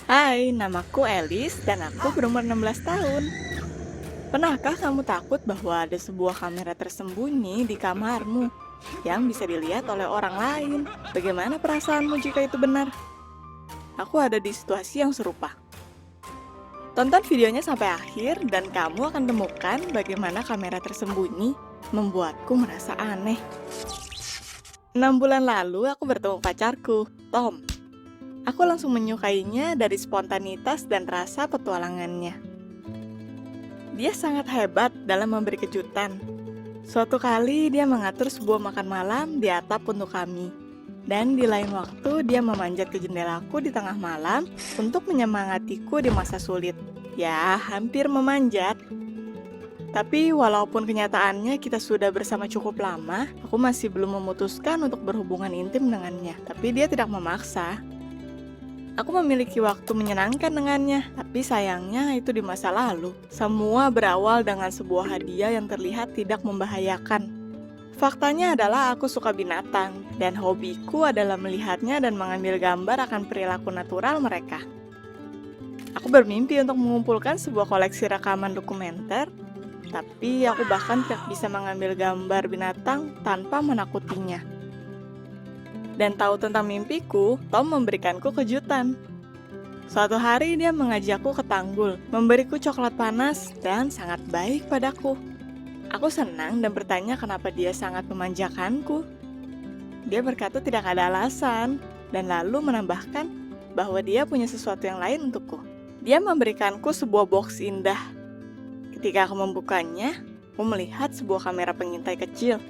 Hai, namaku Elis dan aku berumur 16 tahun. Pernahkah kamu takut bahwa ada sebuah kamera tersembunyi di kamarmu yang bisa dilihat oleh orang lain? Bagaimana perasaanmu jika itu benar? Aku ada di situasi yang serupa. Tonton videonya sampai akhir dan kamu akan temukan bagaimana kamera tersembunyi membuatku merasa aneh. 6 bulan lalu aku bertemu pacarku, Tom. Aku langsung menyukainya dari spontanitas dan rasa petualangannya. Dia sangat hebat dalam memberi kejutan. Suatu kali dia mengatur sebuah makan malam di atap untuk kami. Dan di lain waktu dia memanjat ke jendelaku di tengah malam untuk menyemangatiku di masa sulit. Ya, hampir memanjat. Tapi walaupun kenyataannya kita sudah bersama cukup lama, aku masih belum memutuskan untuk berhubungan intim dengannya. Tapi dia tidak memaksa. Aku memiliki waktu menyenangkan dengannya, tapi sayangnya itu di masa lalu. Semua berawal dengan sebuah hadiah yang terlihat tidak membahayakan. Faktanya adalah aku suka binatang, dan hobiku adalah melihatnya dan mengambil gambar akan perilaku natural mereka. Aku bermimpi untuk mengumpulkan sebuah koleksi rekaman dokumenter, tapi aku bahkan tidak bisa mengambil gambar binatang tanpa menakutinya. Dan tahu tentang mimpiku, Tom memberikanku kejutan. Suatu hari dia mengajakku ke Tanggul, memberiku coklat panas dan sangat baik padaku. Aku senang dan bertanya kenapa dia sangat memanjakanku. Dia berkata tidak ada alasan, dan lalu menambahkan bahwa dia punya sesuatu yang lain untukku. Dia memberikanku sebuah box indah. Ketika aku membukanya, aku melihat sebuah kamera pengintai kecil.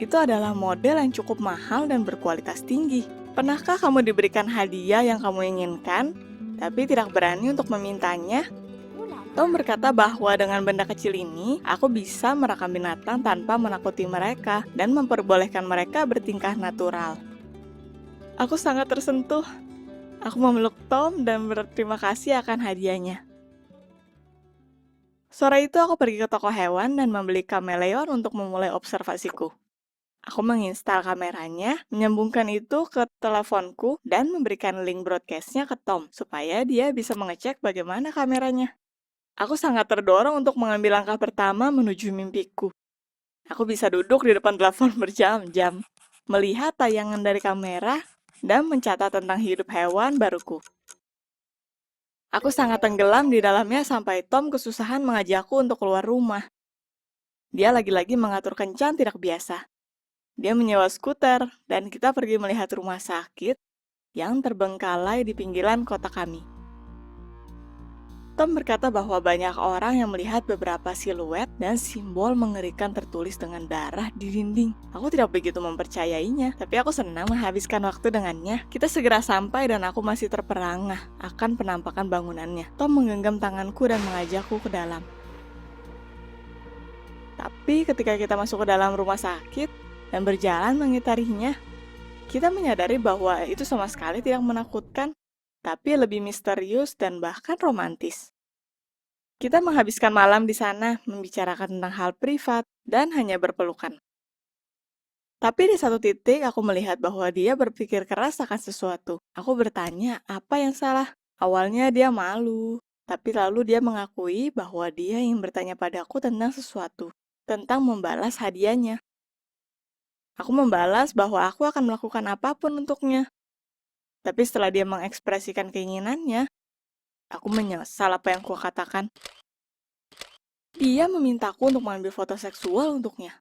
Itu adalah model yang cukup mahal dan berkualitas tinggi. Pernahkah kamu diberikan hadiah yang kamu inginkan, tapi tidak berani untuk memintanya? Tom berkata bahwa dengan benda kecil ini, aku bisa merekam binatang tanpa menakuti mereka dan memperbolehkan mereka bertingkah natural. Aku sangat tersentuh. Aku memeluk Tom dan berterima kasih akan hadiahnya. Sore itu aku pergi ke toko hewan dan membeli kameleon untuk memulai observasiku. Aku menginstal kameranya, menyambungkan itu ke teleponku, dan memberikan link broadcast-nya ke Tom, supaya dia bisa mengecek bagaimana kameranya. Aku sangat terdorong untuk mengambil langkah pertama menuju mimpiku. Aku bisa duduk di depan telepon berjam-jam, melihat tayangan dari kamera, dan mencatat tentang hidup hewan baruku. Aku sangat tenggelam di dalamnya sampai Tom kesusahan mengajakku untuk keluar rumah. Dia lagi-lagi mengatur kencan tidak biasa. Dia menyewa skuter, dan kita pergi melihat rumah sakit yang terbengkalai di pinggiran kota kami. Tom berkata bahwa banyak orang yang melihat beberapa siluet dan simbol mengerikan tertulis dengan darah di dinding. Aku tidak begitu mempercayainya, tapi aku senang menghabiskan waktu dengannya. Kita segera sampai dan aku masih terperangah akan penampakan bangunannya. Tom menggenggam tanganku dan mengajakku ke dalam. Tapi ketika kita masuk ke dalam rumah sakit dan berjalan mengitarinya, kita menyadari bahwa itu sama sekali tidak menakutkan, tapi lebih misterius dan bahkan romantis. Kita menghabiskan malam di sana, membicarakan tentang hal privat, dan hanya berpelukan. Tapi di satu titik aku melihat bahwa dia berpikir keras akan sesuatu. Aku bertanya, apa yang salah? Awalnya dia malu, tapi lalu dia mengakui bahwa dia ingin bertanya padaku tentang sesuatu, tentang membalas hadiahnya. Aku membalas bahwa aku akan melakukan apapun untuknya. Tapi setelah dia mengekspresikan keinginannya, aku menyesal apa yang kukatakan. Dia memintaku untuk mengambil foto seksual untuknya.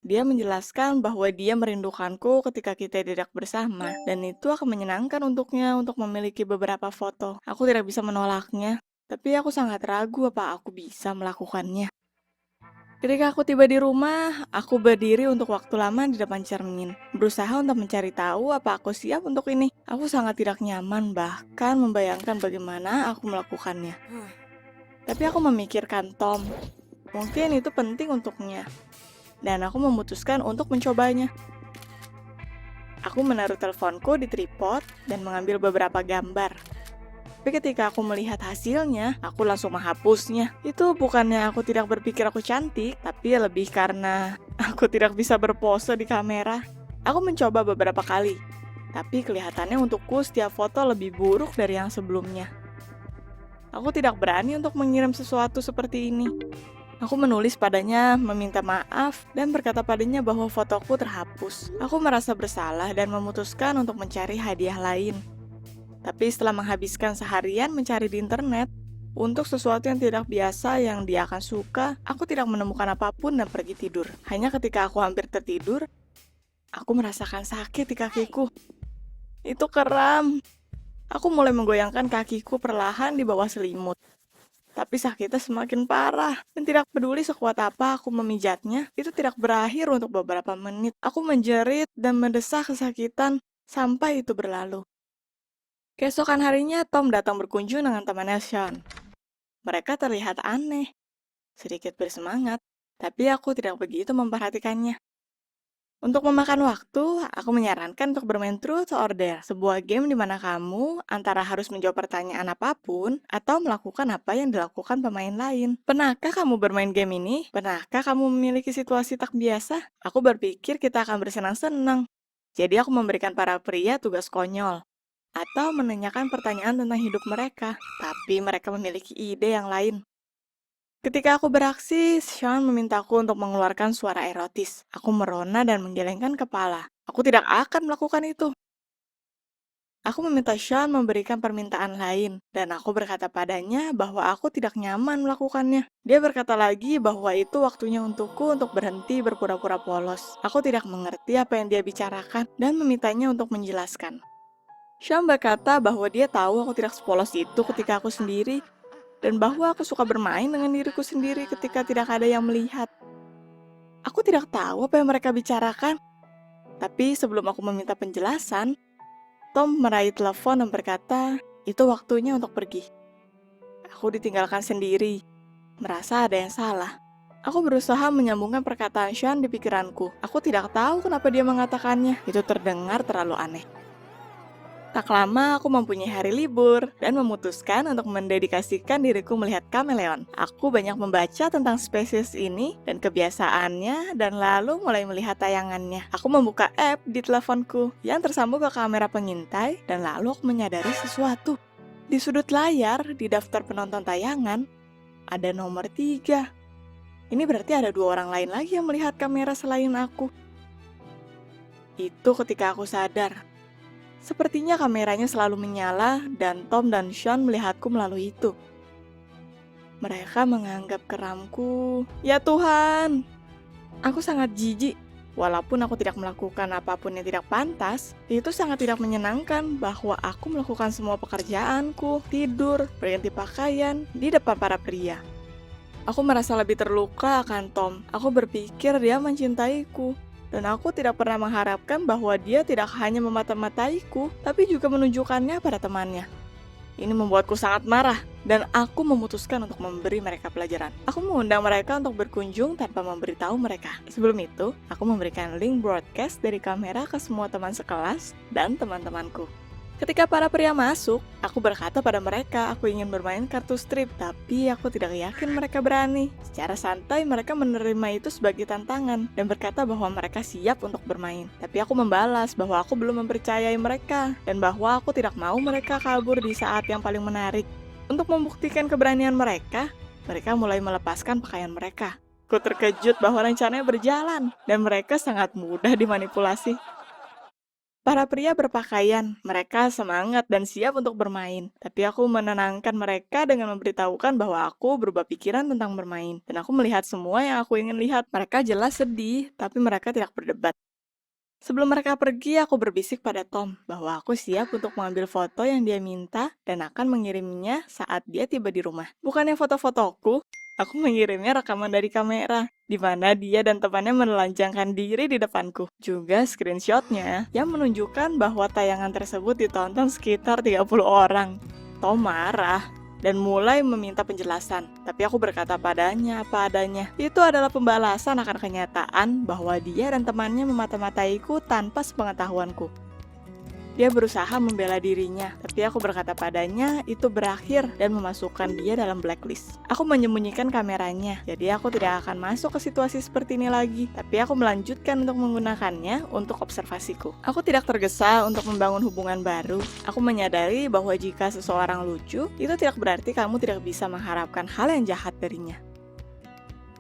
Dia menjelaskan bahwa dia merindukanku ketika kita tidak bersama, dan itu akan menyenangkan untuknya untuk memiliki beberapa foto. Aku tidak bisa menolaknya, tapi aku sangat ragu apa aku bisa melakukannya. Ketika aku tiba di rumah, aku berdiri untuk waktu lama di depan cermin, berusaha untuk mencari tahu apa aku siap untuk ini. Aku sangat tidak nyaman, bahkan membayangkan bagaimana aku melakukannya. Tapi aku memikirkan Tom, mungkin itu penting untuknya, dan aku memutuskan untuk mencobanya. Aku menaruh teleponku di tripod dan mengambil beberapa gambar. Tapi ketika aku melihat hasilnya, aku langsung menghapusnya. Itu bukannya aku tidak berpikir aku cantik, tapi lebih karena aku tidak bisa berpose di kamera. Aku mencoba beberapa kali, Tapi kelihatannya untukku setiap foto lebih buruk dari yang sebelumnya. Aku tidak berani untuk mengirim sesuatu seperti ini. Aku menulis padanya, meminta maaf, dan berkata padanya bahwa fotoku terhapus. Aku merasa bersalah dan memutuskan untuk mencari hadiah lain. Tapi setelah menghabiskan seharian mencari di internet, untuk sesuatu yang tidak biasa yang dia akan suka, aku tidak menemukan apapun dan pergi tidur. Hanya ketika aku hampir tertidur, aku merasakan sakit di kakiku. Itu kram. Aku mulai menggoyangkan kakiku perlahan di bawah selimut. Tapi sakitnya semakin parah, dan tidak peduli sekuat apa aku memijatnya, itu tidak berakhir untuk beberapa menit. Aku menjerit dan mendesah kesakitan sampai itu berlalu. Keesokan harinya, Tom datang berkunjung dengan temannya Sean. Mereka terlihat aneh, sedikit bersemangat, tapi aku tidak begitu memperhatikannya. Untuk memakan waktu, aku menyarankan untuk bermain Truth or Dare, sebuah game di mana kamu antara harus menjawab pertanyaan apapun atau melakukan apa yang dilakukan pemain lain. Pernahkah kamu bermain game ini? Pernahkah kamu memiliki situasi tak biasa? Aku berpikir kita akan bersenang-senang. Jadi aku memberikan para pria tugas konyol atau menanyakan pertanyaan tentang hidup mereka, tapi mereka memiliki ide yang lain. Ketika aku beraksi, Sean memintaku untuk mengeluarkan suara erotis. Aku merona dan menggelengkan kepala. Aku tidak akan melakukan itu. Aku meminta Sean memberikan permintaan lain, dan aku berkata padanya bahwa aku tidak nyaman melakukannya. Dia berkata lagi bahwa itu waktunya untukku untuk berhenti berpura-pura polos. Aku tidak mengerti apa yang dia bicarakan, dan memintanya untuk menjelaskan. Sean berkata bahwa dia tahu aku tidak sepolos itu ketika aku sendiri, dan bahwa aku suka bermain dengan diriku sendiri ketika tidak ada yang melihat. Aku tidak tahu apa yang mereka bicarakan, tapi sebelum aku meminta penjelasan, Tom meraih telepon dan berkata, itu waktunya untuk pergi. Aku ditinggalkan sendiri, merasa ada yang salah. Aku berusaha menyambungkan perkataan Sean di pikiranku. Aku tidak tahu kenapa dia mengatakannya, itu terdengar terlalu aneh. Tak lama aku mempunyai hari libur dan memutuskan untuk mendedikasikan diriku melihat kameleon. Aku banyak membaca tentang spesies ini dan kebiasaannya dan lalu mulai melihat tayangannya. Aku membuka app di teleponku yang tersambung ke kamera pengintai dan lalu aku menyadari sesuatu. Di sudut layar, di daftar penonton tayangan, ada nomor 3. Ini berarti ada 2 orang lain lagi yang melihat kamera selain aku. Itu ketika aku sadar. Sepertinya kameranya selalu menyala dan Tom dan Sean melihatku melalui itu. Mereka menganggap keramku. Ya Tuhan, aku sangat jijik. Walaupun aku tidak melakukan apapun yang tidak pantas, itu sangat tidak menyenangkan bahwa aku melakukan semua pekerjaanku, tidur, berganti pakaian, di depan para pria. Aku merasa lebih terluka akan Tom. Aku berpikir dia mencintaiku. Dan aku tidak pernah mengharapkan bahwa dia tidak hanya memata-mataiku, tapi juga menunjukkannya pada temannya. Ini membuatku sangat marah, dan aku memutuskan untuk memberi mereka pelajaran. Aku mengundang mereka untuk berkunjung tanpa memberitahu mereka. Sebelum itu, aku memberikan link broadcast dari kamera ke semua teman sekelas dan teman-temanku. Ketika para pria masuk, aku berkata pada mereka aku ingin bermain kartu strip, tapi aku tidak yakin mereka berani. Secara santai mereka menerima itu sebagai tantangan dan berkata bahwa mereka siap untuk bermain. Tapi aku membalas bahwa aku belum mempercayai mereka dan bahwa aku tidak mau mereka kabur di saat yang paling menarik. Untuk membuktikan keberanian mereka mulai melepaskan pakaian mereka. Aku terkejut bahwa rencananya berjalan dan mereka sangat mudah dimanipulasi. Para pria berpakaian, mereka semangat dan siap untuk bermain. Tapi aku menenangkan mereka dengan memberitahukan bahwa aku berubah pikiran tentang bermain. Dan aku melihat semua yang aku ingin lihat. Mereka jelas sedih, tapi mereka tidak berdebat. Sebelum mereka pergi, aku berbisik pada Tom bahwa aku siap untuk mengambil foto yang dia minta dan akan mengirimnya saat dia tiba di rumah. Bukannya foto-fotoku, aku mengirimnya rekaman dari kamera, di mana dia dan temannya menelanjangkan diri di depanku. Juga screenshotnya yang menunjukkan bahwa tayangan tersebut ditonton sekitar 30 orang. Tom marah dan mulai meminta penjelasan. Tapi aku berkata padanya apa adanya. Itu adalah pembalasan akan kenyataan bahwa dia dan temannya memata-mataiku tanpa sepengetahuanku. Dia berusaha membela dirinya, tapi aku berkata padanya itu berakhir dan memasukkan dia dalam blacklist. Aku menyembunyikan kameranya, jadi aku tidak akan masuk ke situasi seperti ini lagi. Tapi aku melanjutkan untuk menggunakannya untuk observasiku. Aku tidak tergesa untuk membangun hubungan baru. Aku menyadari bahwa jika seseorang lucu, itu tidak berarti kamu tidak bisa mengharapkan hal yang jahat darinya.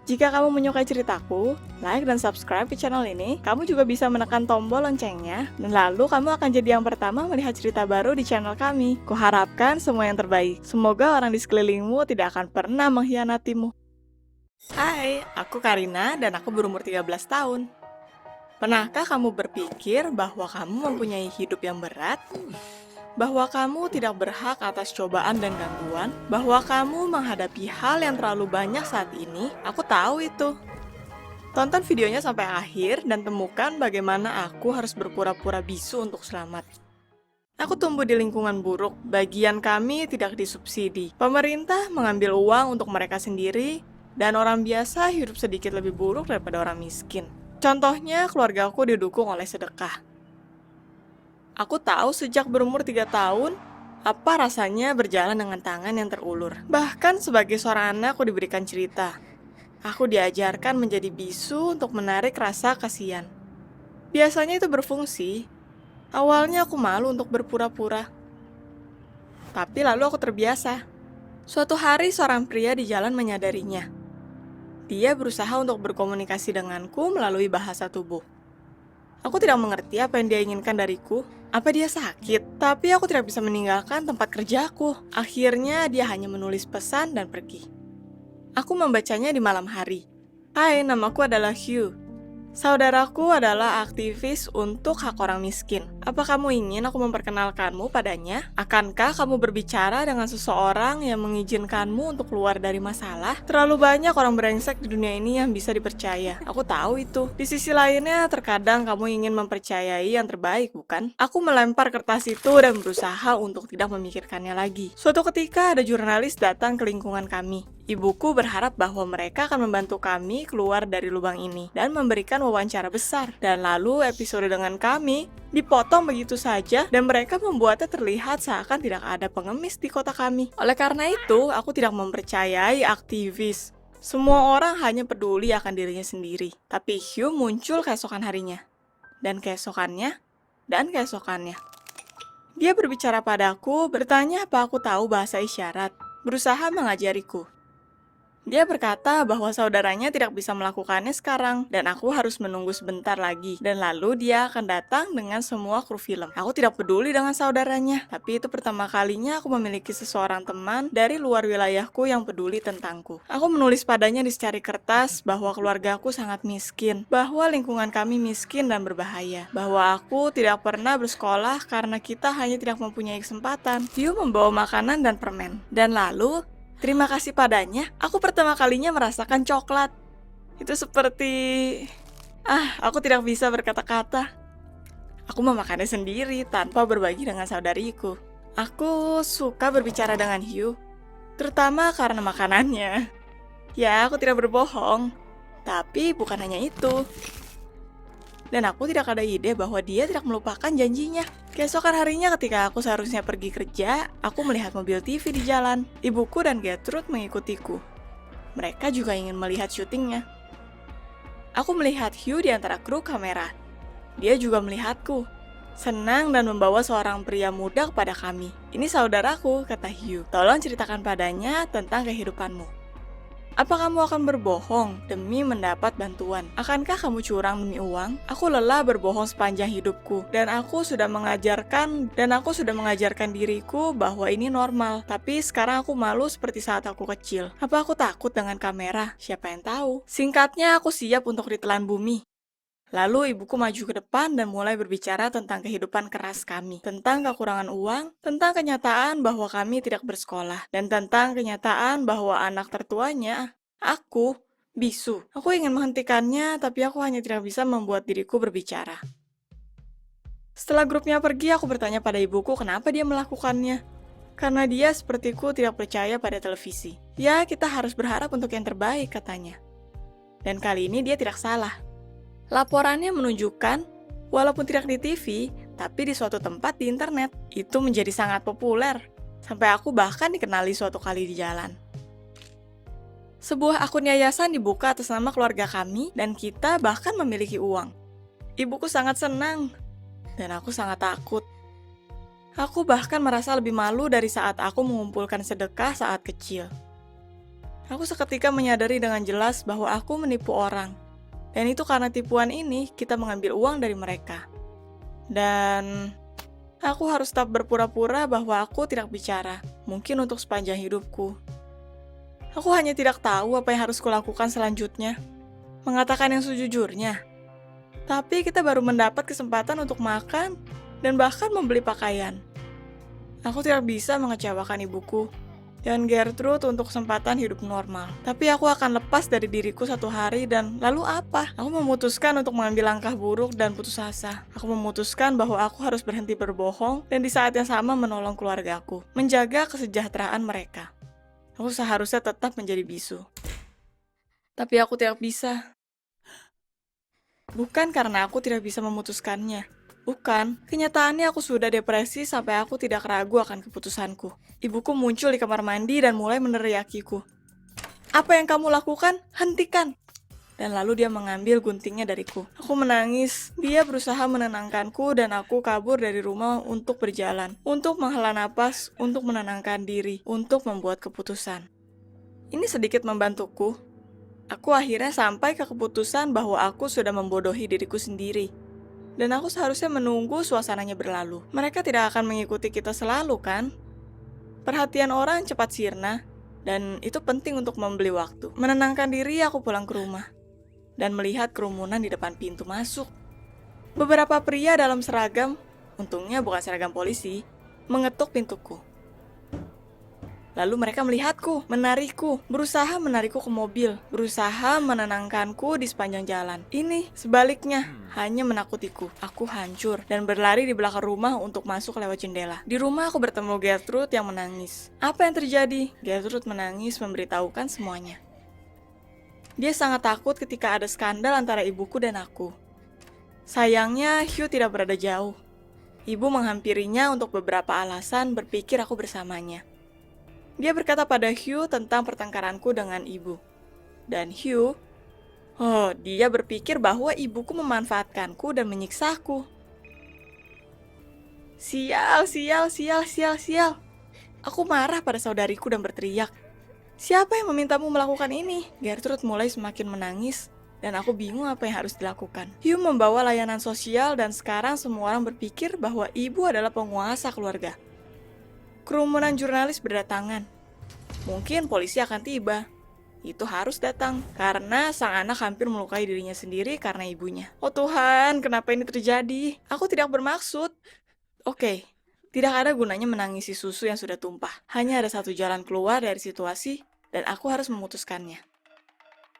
Jika kamu menyukai ceritaku, like dan subscribe ke channel ini. Kamu juga bisa menekan tombol loncengnya, dan lalu kamu akan jadi yang pertama melihat cerita baru di channel kami. Kuharapkan semua yang terbaik. Semoga orang di sekelilingmu tidak akan pernah mengkhianatimu. Hai, aku Karina dan aku berumur 13 tahun. Pernahkah kamu berpikir bahwa kamu mempunyai hidup yang berat? Bahwa kamu tidak berhak atas cobaan dan gangguan, bahwa kamu menghadapi hal yang terlalu banyak saat ini? Aku tahu itu. Tonton videonya sampai akhir dan temukan bagaimana aku harus berpura-pura bisu untuk selamat. Aku tumbuh di lingkungan buruk, bagian kami tidak disubsidi. Pemerintah mengambil uang untuk mereka sendiri, dan orang biasa hidup sedikit lebih buruk daripada orang miskin. Contohnya, keluargaku didukung oleh sedekah. Aku tahu sejak berumur 3 tahun, apa rasanya berjalan dengan tangan yang terulur. Bahkan sebagai seorang anak, aku diberikan cerita. Aku diajarkan menjadi bisu untuk menarik rasa kasihan. Biasanya itu berfungsi. Awalnya aku malu untuk berpura-pura. Tapi lalu aku terbiasa. Suatu hari seorang pria di jalan menyadarinya. Dia berusaha untuk berkomunikasi denganku melalui bahasa tubuh. Aku tidak mengerti apa yang dia inginkan dariku. Apa dia sakit? Tapi aku tidak bisa meninggalkan tempat kerjaku. Akhirnya dia hanya menulis pesan dan pergi. Aku membacanya di malam hari. Hai, namaku adalah Hugh. Saudaraku adalah aktivis untuk hak orang miskin. Apa kamu ingin aku memperkenalkanmu padanya? Akankah kamu berbicara dengan seseorang yang mengizinkanmu untuk keluar dari masalah? Terlalu banyak orang brengsek di dunia ini yang bisa dipercaya. Aku tahu itu. Di sisi lainnya, terkadang kamu ingin mempercayai yang terbaik, bukan? Aku melempar kertas itu dan berusaha untuk tidak memikirkannya lagi. Suatu ketika ada jurnalis datang ke lingkungan kami. Ibuku berharap bahwa mereka akan membantu kami keluar dari lubang ini dan memberikan wawancara besar. Dan lalu episode dengan kami dipotong begitu saja dan mereka membuatnya terlihat seakan tidak ada pengemis di kota kami. Oleh karena itu, aku tidak mempercayai aktivis. Semua orang hanya peduli akan dirinya sendiri. Tapi Hugh muncul keesokan harinya. Dan keesokannya. Dan keesokannya. Dia berbicara padaku, bertanya apa aku tahu bahasa isyarat. Berusaha mengajariku. Dia berkata bahwa saudaranya tidak bisa melakukannya sekarang, dan aku harus menunggu sebentar lagi. Dan lalu dia akan datang dengan semua kru film. Aku tidak peduli dengan saudaranya, tapi itu pertama kalinya aku memiliki seseorang teman dari luar wilayahku yang peduli tentangku. Aku menulis padanya di secari kertas bahwa keluargaku sangat miskin, bahwa lingkungan kami miskin dan berbahaya, bahwa aku tidak pernah bersekolah karena kita hanya tidak mempunyai kesempatan. Dia membawa makanan dan permen. Dan lalu terima kasih padanya, aku pertama kalinya merasakan coklat. Itu seperti... aku tidak bisa berkata-kata. Aku memakannya sendiri tanpa berbagi dengan saudariku. Aku suka berbicara dengan Hugh, terutama karena makanannya. Ya, aku tidak berbohong. Tapi bukan hanya itu. Dan aku tidak ada ide bahwa dia tidak melupakan janjinya. Keesokan harinya ketika aku seharusnya pergi kerja, aku melihat mobil TV di jalan. Ibuku dan Gertrude mengikutiku. Mereka juga ingin melihat syutingnya. Aku melihat Hugh di antara kru kamera. Dia juga melihatku. Senang dan membawa seorang pria muda kepada kami. Ini saudaraku, kata Hugh. Tolong ceritakan padanya tentang kehidupanmu. Apa kamu akan berbohong demi mendapat bantuan? Akankah kamu curang demi uang? Aku lelah berbohong sepanjang hidupku, dan aku sudah mengajarkan diriku bahwa ini normal. Tapi sekarang aku malu seperti saat aku kecil. Apa aku takut dengan kamera? Siapa yang tahu? Singkatnya, aku siap untuk ditelan bumi. Lalu ibuku maju ke depan dan mulai berbicara tentang kehidupan keras kami, tentang kekurangan uang, tentang kenyataan bahwa kami tidak bersekolah, dan tentang kenyataan bahwa anak tertuanya, aku, bisu. Aku ingin menghentikannya, tapi aku hanya tidak bisa membuat diriku berbicara. Setelah grupnya pergi, aku bertanya pada ibuku kenapa dia melakukannya. Karena dia sepertiku tidak percaya pada televisi. Ya, kita harus berharap untuk yang terbaik, katanya. Dan kali ini dia tidak salah. Laporannya menunjukkan, walaupun tidak di TV, tapi di suatu tempat di internet. Itu menjadi sangat populer, sampai aku bahkan dikenali suatu kali di jalan. Sebuah akun yayasan dibuka atas nama keluarga kami, dan kita bahkan memiliki uang. Ibuku sangat senang, dan aku sangat takut. Aku bahkan merasa lebih malu dari saat aku mengumpulkan sedekah saat kecil. Aku seketika menyadari dengan jelas bahwa aku menipu orang. Dan itu karena tipuan ini, kita mengambil uang dari mereka. Dan aku harus tetap berpura-pura bahwa aku tidak bicara, mungkin untuk sepanjang hidupku. Aku hanya tidak tahu apa yang harus kulakukan selanjutnya. Mengatakan yang sejujurnya. Tapi kita baru mendapat kesempatan untuk makan dan bahkan membeli pakaian. Aku tidak bisa mengecewakan ibuku dan Gertrude untuk kesempatan hidup normal. Tapi aku akan lepas dari diriku satu hari dan lalu apa? Aku memutuskan untuk mengambil langkah buruk dan putus asa. Aku memutuskan bahwa aku harus berhenti berbohong dan di saat yang sama menolong keluargaku, menjaga kesejahteraan mereka. Aku seharusnya tetap menjadi bisu. Tapi aku tidak bisa. Bukan karena aku tidak bisa memutuskannya. Bukan, kenyataannya aku sudah depresi sampai aku tidak ragu akan keputusanku. Ibuku muncul di kamar mandi dan mulai meneriakiku. Apa yang kamu lakukan? Hentikan! Dan lalu dia mengambil guntingnya dariku. Aku menangis. Dia berusaha menenangkanku dan aku kabur dari rumah untuk berjalan. Untuk menghela napas, untuk menenangkan diri, untuk membuat keputusan. Ini sedikit membantuku. Aku akhirnya sampai ke keputusan bahwa aku sudah membodohi diriku sendiri. Dan aku seharusnya menunggu suasananya berlalu. Mereka tidak akan mengikuti kita selalu, kan? Perhatian orang cepat sirna, dan itu penting untuk membeli waktu. Menenangkan diri, aku pulang ke rumah. Dan melihat kerumunan di depan pintu masuk. Beberapa pria dalam seragam, untungnya bukan seragam polisi, mengetuk pintuku. Lalu mereka melihatku, menarikku, berusaha menarikku ke mobil, berusaha menenangkanku di sepanjang jalan. Ini sebaliknya, hanya menakutiku. Aku hancur dan berlari di belakang rumah untuk masuk lewat jendela. Di rumah aku bertemu Gertrude yang menangis. Apa yang terjadi? Gertrude menangis memberitahukan semuanya. Dia sangat takut ketika ada skandal antara ibuku dan aku. Sayangnya, Hugh tidak berada jauh. Ibu menghampirinya untuk beberapa alasan berpikir aku bersamanya. Dia berkata pada Hugh tentang pertengkaranku dengan ibu. Dan Hugh, dia berpikir bahwa ibuku memanfaatkanku dan menyiksaku. Sial. Aku marah pada saudariku dan berteriak. Siapa yang memintamu melakukan ini? Gertrude mulai semakin menangis, dan aku bingung apa yang harus dilakukan. Hugh membawa layanan sosial dan sekarang semua orang berpikir bahwa ibu adalah penguasa keluarga. Kerumunan jurnalis berdatangan. Mungkin polisi akan tiba. Itu harus datang, karena sang anak hampir melukai dirinya sendiri karena ibunya. Oh Tuhan, kenapa ini terjadi? Aku tidak bermaksud. Oke, tidak ada gunanya menangisi susu yang sudah tumpah. Hanya ada satu jalan keluar dari situasi, dan aku harus memutuskannya.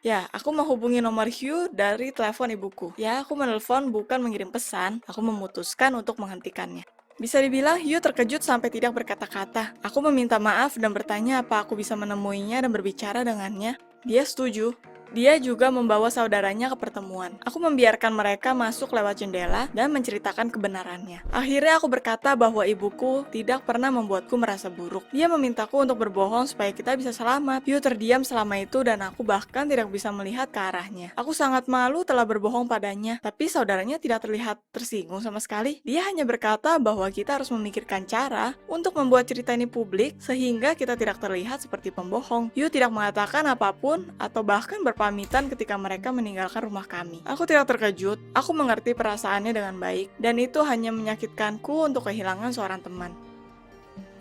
Ya, aku menghubungi nomor Hugh dari telepon ibuku. Ya, aku menelpon bukan mengirim pesan, aku memutuskan untuk menghentikannya. Bisa dibilang Hugh terkejut sampai tidak berkata-kata. Aku meminta maaf dan bertanya apa aku bisa menemuinya dan berbicara dengannya. Dia setuju. Dia juga membawa saudaranya ke pertemuan. Aku membiarkan mereka masuk lewat jendela dan menceritakan kebenarannya. Akhirnya aku berkata bahwa ibuku tidak pernah membuatku merasa buruk. Dia memintaku untuk berbohong supaya kita bisa selamat. Hugh terdiam selama itu dan aku bahkan tidak bisa melihat ke arahnya. Aku sangat malu telah berbohong padanya, tapi saudaranya tidak terlihat tersinggung sama sekali. Dia hanya berkata bahwa kita harus memikirkan cara untuk membuat cerita ini publik sehingga kita tidak terlihat seperti pembohong. Hugh tidak mengatakan apapun atau bahkan berpamitan ketika mereka meninggalkan rumah kami. Aku tidak terkejut, aku mengerti perasaannya dengan baik, dan itu hanya menyakitkanku untuk kehilangan seorang teman.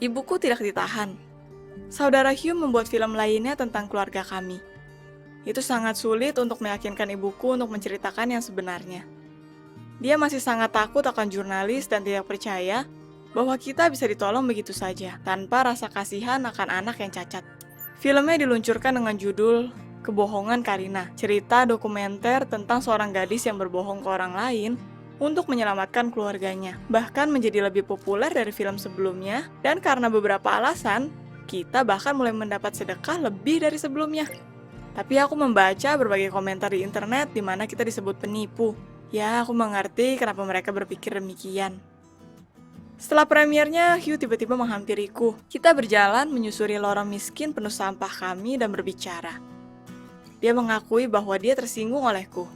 Ibuku tidak ditahan. Saudara Hugh membuat film lainnya tentang keluarga kami. Itu sangat sulit untuk meyakinkan ibuku untuk menceritakan yang sebenarnya. Dia masih sangat takut akan jurnalis dan tidak percaya bahwa kita bisa ditolong begitu saja, tanpa rasa kasihan akan anak yang cacat. Filmnya diluncurkan dengan judul Kebohongan Karina, cerita dokumenter tentang seorang gadis yang berbohong ke orang lain untuk menyelamatkan keluarganya. Bahkan menjadi lebih populer dari film sebelumnya, dan karena beberapa alasan, kita bahkan mulai mendapat sedekah lebih dari sebelumnya. Tapi aku membaca berbagai komentar di internet di mana kita disebut penipu. Ya, aku mengerti kenapa mereka berpikir demikian. Setelah premiernya, Hugh tiba-tiba menghampiriku. Kita berjalan menyusuri lorong miskin penuh sampah kami dan berbicara. Dia mengakui bahwa dia tersinggung olehku.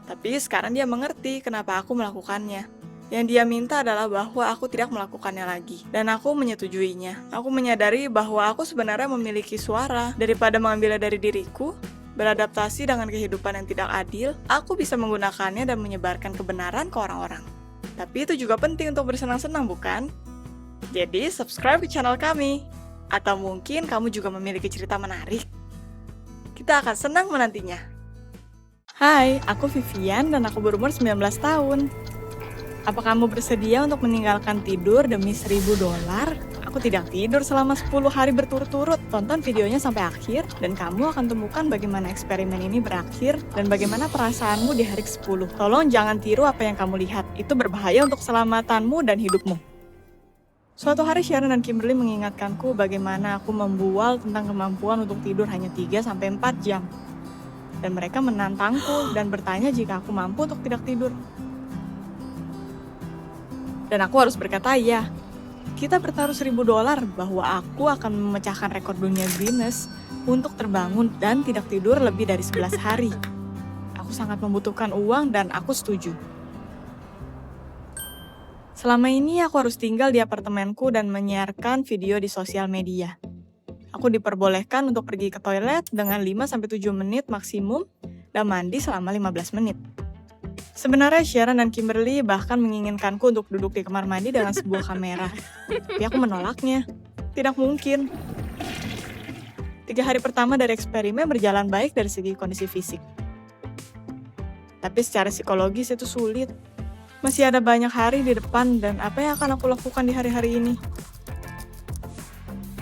Tapi sekarang dia mengerti kenapa aku melakukannya. Yang dia minta adalah bahwa aku tidak melakukannya lagi. Dan aku menyetujuinya. Aku menyadari bahwa aku sebenarnya memiliki suara. Daripada mengambilnya dari diriku, beradaptasi dengan kehidupan yang tidak adil, aku bisa menggunakannya dan menyebarkan kebenaran ke orang-orang. Tapi itu juga penting untuk bersenang-senang, bukan? Jadi, subscribe ke channel kami. Atau mungkin kamu juga memiliki cerita menarik. Kita akan senang menantinya. Hai, aku Vivian dan aku berumur 19 tahun. Apa kamu bersedia untuk meninggalkan tidur demi $1.000? Aku tidak tidur selama 10 hari berturut-turut. Tonton videonya sampai akhir, dan kamu akan temukan bagaimana eksperimen ini berakhir dan bagaimana perasaanmu di hari ke-10. Tolong jangan tiru apa yang kamu lihat. Itu berbahaya untuk keselamatanmu dan hidupmu. Suatu hari Sharon dan Kimberly mengingatkanku bagaimana aku membual tentang kemampuan untuk tidur hanya 3-4 jam. Dan mereka menantangku dan bertanya jika aku mampu untuk tidak tidur. Dan aku harus berkata iya. Kita bertaruh $1.000 bahwa aku akan memecahkan rekor dunia Guinness untuk terbangun dan tidak tidur lebih dari 11 hari. Aku sangat membutuhkan uang dan aku setuju. Selama ini aku harus tinggal di apartemenku dan menyiarkan video di sosial media. Aku diperbolehkan untuk pergi ke toilet dengan 5-7 menit maksimum dan mandi selama 15 menit. Sebenarnya Sharon dan Kimberly bahkan menginginkanku untuk duduk di kamar mandi dengan sebuah kamera. Tapi aku menolaknya. Tidak mungkin. 3 hari pertama dari eksperimen berjalan baik dari segi kondisi fisik. Tapi secara psikologis itu sulit. Masih ada banyak hari di depan dan apa yang akan aku lakukan di hari-hari ini?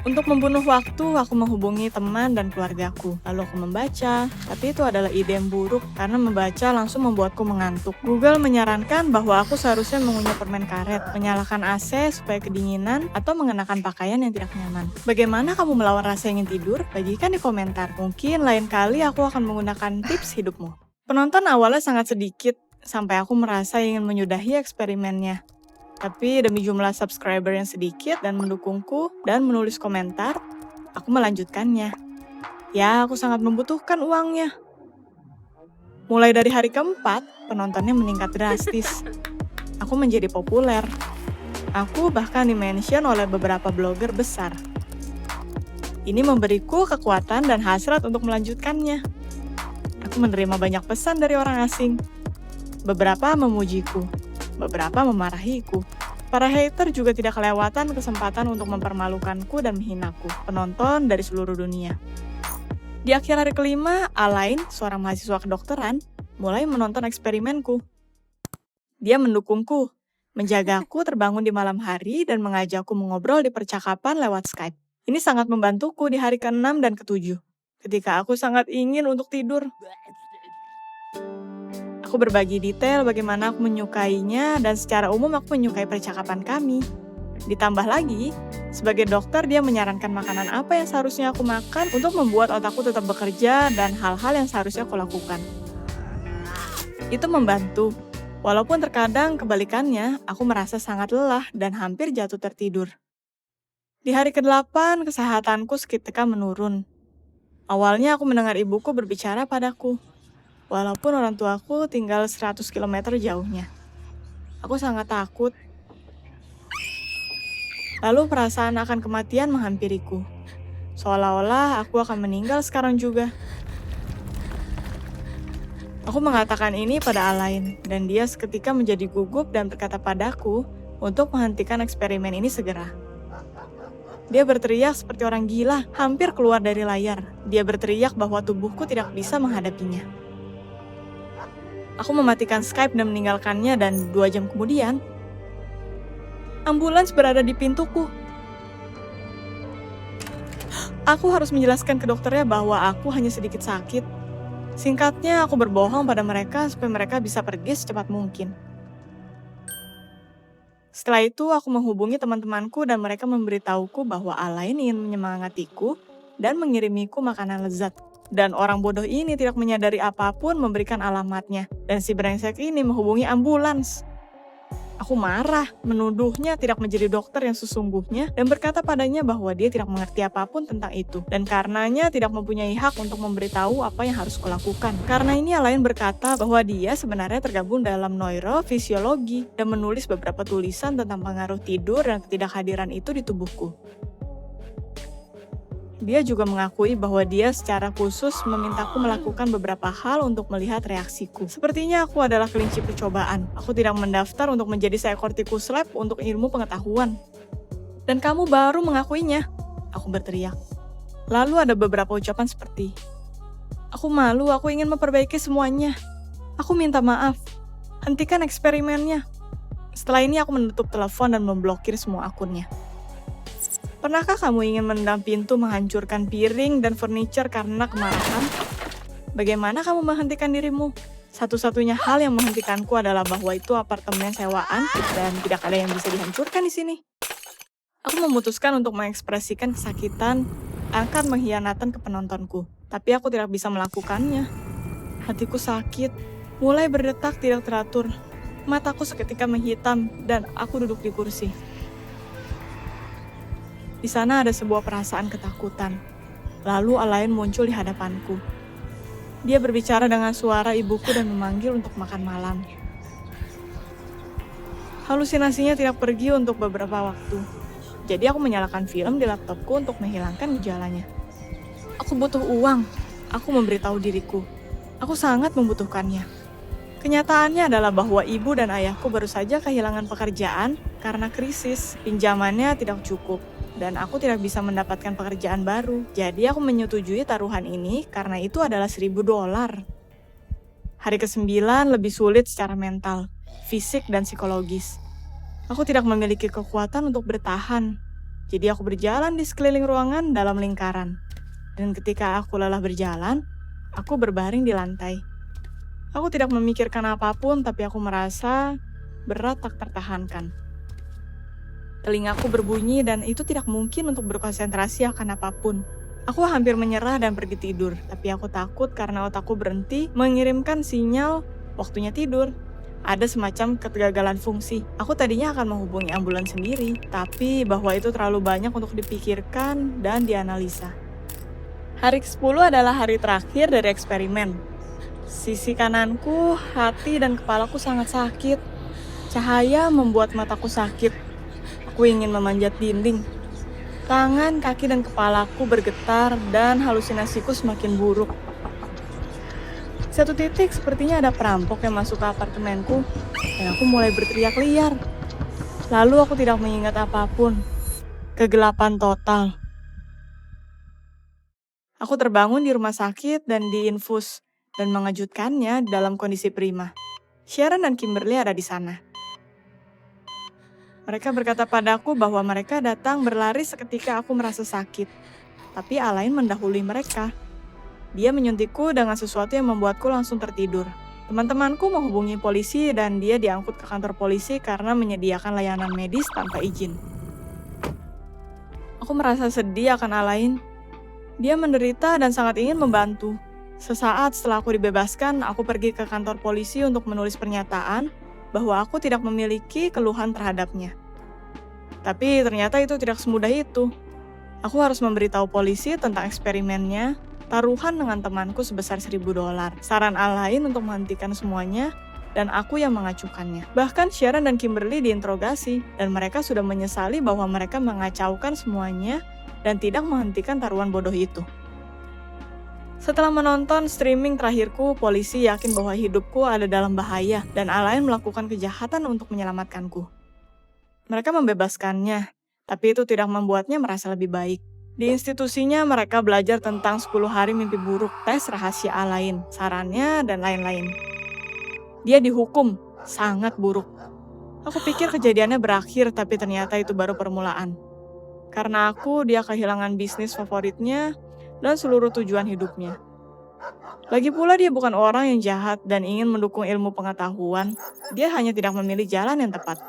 Untuk membunuh waktu, aku menghubungi teman dan keluargaku. Lalu aku membaca, tapi itu adalah ide yang buruk karena membaca langsung membuatku mengantuk. Google menyarankan bahwa aku seharusnya mengunyah permen karet, menyalakan AC supaya kedinginan, atau mengenakan pakaian yang tidak nyaman. Bagaimana kamu melawan rasa ingin tidur? Bagikan di komentar. Mungkin lain kali aku akan menggunakan tips hidupmu. Penonton awalnya sangat sedikit, sampai aku merasa ingin menyudahi eksperimennya. Tapi demi jumlah subscriber yang sedikit dan mendukungku dan menulis komentar, aku melanjutkannya. Ya, aku sangat membutuhkan uangnya. Mulai dari hari keempat, penontonnya meningkat drastis. Aku menjadi populer. Aku bahkan di-mention oleh beberapa blogger besar. Ini memberiku kekuatan dan hasrat untuk melanjutkannya. Aku menerima banyak pesan dari orang asing. Beberapa memujiku. Beberapa memarahiku. Para hater juga tidak kelewatan kesempatan untuk mempermalukanku dan menghinaku. Penonton dari seluruh dunia. Di akhir hari kelima, Alain, seorang mahasiswa kedokteran, mulai menonton eksperimenku. Dia mendukungku, menjagaku terbangun di malam hari dan mengajakku mengobrol di percakapan lewat Skype. Ini sangat membantuku di hari ke-6 dan ke-7, ketika aku sangat ingin untuk tidur. Aku berbagi detail bagaimana aku menyukainya dan secara umum aku menyukai percakapan kami. Ditambah lagi, sebagai dokter dia menyarankan makanan apa yang seharusnya aku makan untuk membuat otakku tetap bekerja dan hal-hal yang seharusnya aku lakukan. Itu membantu, walaupun terkadang kebalikannya aku merasa sangat lelah dan hampir jatuh tertidur. Di hari ke-8, kesehatanku seketika menurun. Awalnya aku mendengar ibuku berbicara padaku. Walaupun orang tuaku tinggal 100 km jauhnya. Aku sangat takut. Lalu perasaan akan kematian menghampiriku. Seolah-olah aku akan meninggal sekarang juga. Aku mengatakan ini pada Alain, dan dia seketika menjadi gugup dan berkata padaku untuk menghentikan eksperimen ini segera. Dia berteriak seperti orang gila, hampir keluar dari layar. Dia berteriak bahwa tubuhku tidak bisa menghadapinya. Aku mematikan Skype dan meninggalkannya dan 2 jam kemudian, ambulans berada di pintuku. Aku harus menjelaskan ke dokternya bahwa aku hanya sedikit sakit. Singkatnya, aku berbohong pada mereka supaya mereka bisa pergi secepat mungkin. Setelah itu, aku menghubungi teman-temanku dan mereka memberitahuku bahwa Alain ingin menyemangatiku dan mengirimiku makanan lezat. Dan orang bodoh ini tidak menyadari apapun memberikan alamatnya. Dan si brengsek ini menghubungi ambulans. Aku marah, menuduhnya tidak menjadi dokter yang sesungguhnya, dan berkata padanya bahwa dia tidak mengerti apapun tentang itu, dan karenanya tidak mempunyai hak untuk memberitahu apa yang harus kulakukan. Karena ini Alain berkata bahwa dia sebenarnya tergabung dalam neurofisiologi, dan menulis beberapa tulisan tentang pengaruh tidur dan ketidakhadiran itu di tubuhku. Dia juga mengakui bahwa dia secara khusus memintaku melakukan beberapa hal untuk melihat reaksiku. Sepertinya aku adalah kelinci percobaan. Aku tidak mendaftar untuk menjadi seekor tikus lab untuk ilmu pengetahuan. Dan kamu baru mengakuinya, aku berteriak. Lalu ada beberapa ucapan seperti, aku malu, aku ingin memperbaiki semuanya. Aku minta maaf. Hentikan eksperimennya. Setelah ini aku menutup telepon dan memblokir semua akunnya. Pernahkah kamu ingin menendang pintu, menghancurkan piring dan furniture karena kemarahan? Bagaimana kamu menghentikan dirimu? Satu-satunya hal yang menghentikanku adalah bahwa itu apartemen sewaan dan tidak ada yang bisa dihancurkan di sini. Aku memutuskan untuk mengekspresikan kesakitan akan pengkhianatan ke penontonku, tapi aku tidak bisa melakukannya. Hatiku sakit, mulai berdetak tidak teratur. Mataku seketika menghitam dan aku duduk di kursi. Di sana ada sebuah perasaan ketakutan. Lalu Alain muncul di hadapanku. Dia berbicara dengan suara ibuku dan memanggil untuk makan malam. Halusinasinya tidak pergi untuk beberapa waktu. Jadi aku menyalakan film di laptopku untuk menghilangkan gejalanya. Aku butuh uang. Aku memberitahu diriku. Aku sangat membutuhkannya. Kenyataannya adalah bahwa ibu dan ayahku baru saja kehilangan pekerjaan karena krisis. Pinjamannya tidak cukup. Dan aku tidak bisa mendapatkan pekerjaan baru. Jadi aku menyetujui taruhan ini karena itu adalah $1.000. Hari ke-9 lebih sulit secara mental, fisik, dan psikologis. Aku tidak memiliki kekuatan untuk bertahan. Jadi aku berjalan di sekeliling ruangan dalam lingkaran. Dan ketika aku lelah berjalan, aku berbaring di lantai. Aku tidak memikirkan apapun, tapi aku merasa berat tak tertahankan. Telingaku berbunyi dan itu tidak mungkin untuk berkonsentrasi akan apapun. Aku hampir menyerah dan pergi tidur, tapi aku takut karena otakku berhenti mengirimkan sinyal waktunya tidur. Ada semacam kegagalan fungsi. Aku tadinya akan menghubungi ambulans sendiri, tapi bahwa itu terlalu banyak untuk dipikirkan dan dianalisa. Hari ke-10 adalah hari terakhir dari eksperimen. Sisi kananku, hati, dan kepalaku sangat sakit. Cahaya membuat mataku sakit. Aku ingin memanjat dinding. Tangan, kaki, dan kepalaku bergetar dan halusinasiku semakin buruk. Satu titik sepertinya ada perampok yang masuk ke apartemenku dan aku mulai berteriak liar. Lalu aku tidak mengingat apapun. Kegelapan total. Aku terbangun di rumah sakit dan diinfus dan mengejutkannya dalam kondisi prima. Sharon dan Kimberly ada di sana. Mereka berkata padaku bahwa mereka datang berlari seketika aku merasa sakit. Tapi Alain mendahului mereka. Dia menyuntikku dengan sesuatu yang membuatku langsung tertidur. Teman-temanku menghubungi polisi dan dia diangkut ke kantor polisi karena menyediakan layanan medis tanpa izin. Aku merasa sedih akan Alain. Dia menderita dan sangat ingin membantu. Sesaat setelah aku dibebaskan, aku pergi ke kantor polisi untuk menulis pernyataan bahwa aku tidak memiliki keluhan terhadapnya. Tapi ternyata itu tidak semudah itu. Aku harus memberitahu polisi tentang eksperimennya, taruhan dengan temanku sebesar $1.000, saran Alain untuk menghentikan semuanya, dan aku yang mengacukannya. Bahkan Sharon dan Kimberly diinterogasi, dan mereka sudah menyesali bahwa mereka mengacaukan semuanya dan tidak menghentikan taruhan bodoh itu. Setelah menonton streaming terakhirku, polisi yakin bahwa hidupku ada dalam bahaya dan Alain melakukan kejahatan untuk menyelamatkanku. Mereka membebaskannya, tapi itu tidak membuatnya merasa lebih baik. Di institusinya mereka belajar tentang 10 hari mimpi buruk, tes rahasia Alain, sarannya, dan lain-lain. Dia dihukum, sangat buruk. Aku pikir kejadiannya berakhir, tapi ternyata itu baru permulaan. Karena dia kehilangan bisnis favoritnya, dan seluruh tujuan hidupnya. Lagi pula dia bukan orang yang jahat dan ingin mendukung ilmu pengetahuan, dia hanya tidak memilih jalan yang tepat.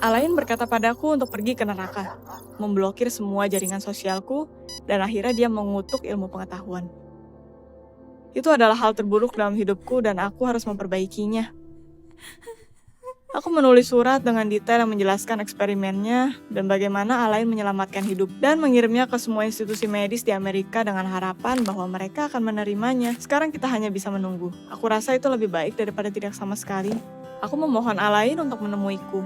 Alain berkata padaku untuk pergi ke neraka, memblokir semua jaringan sosialku, dan akhirnya dia mengutuk ilmu pengetahuan. Itu adalah hal terburuk dalam hidupku dan aku harus memperbaikinya. Aku menulis surat dengan detail yang menjelaskan eksperimennya dan bagaimana Alain menyelamatkan hidup dan mengirimnya ke semua institusi medis di Amerika dengan harapan bahwa mereka akan menerimanya. Sekarang kita hanya bisa menunggu. Aku rasa itu lebih baik daripada tidak sama sekali. Aku memohon Alain untuk menemuiku.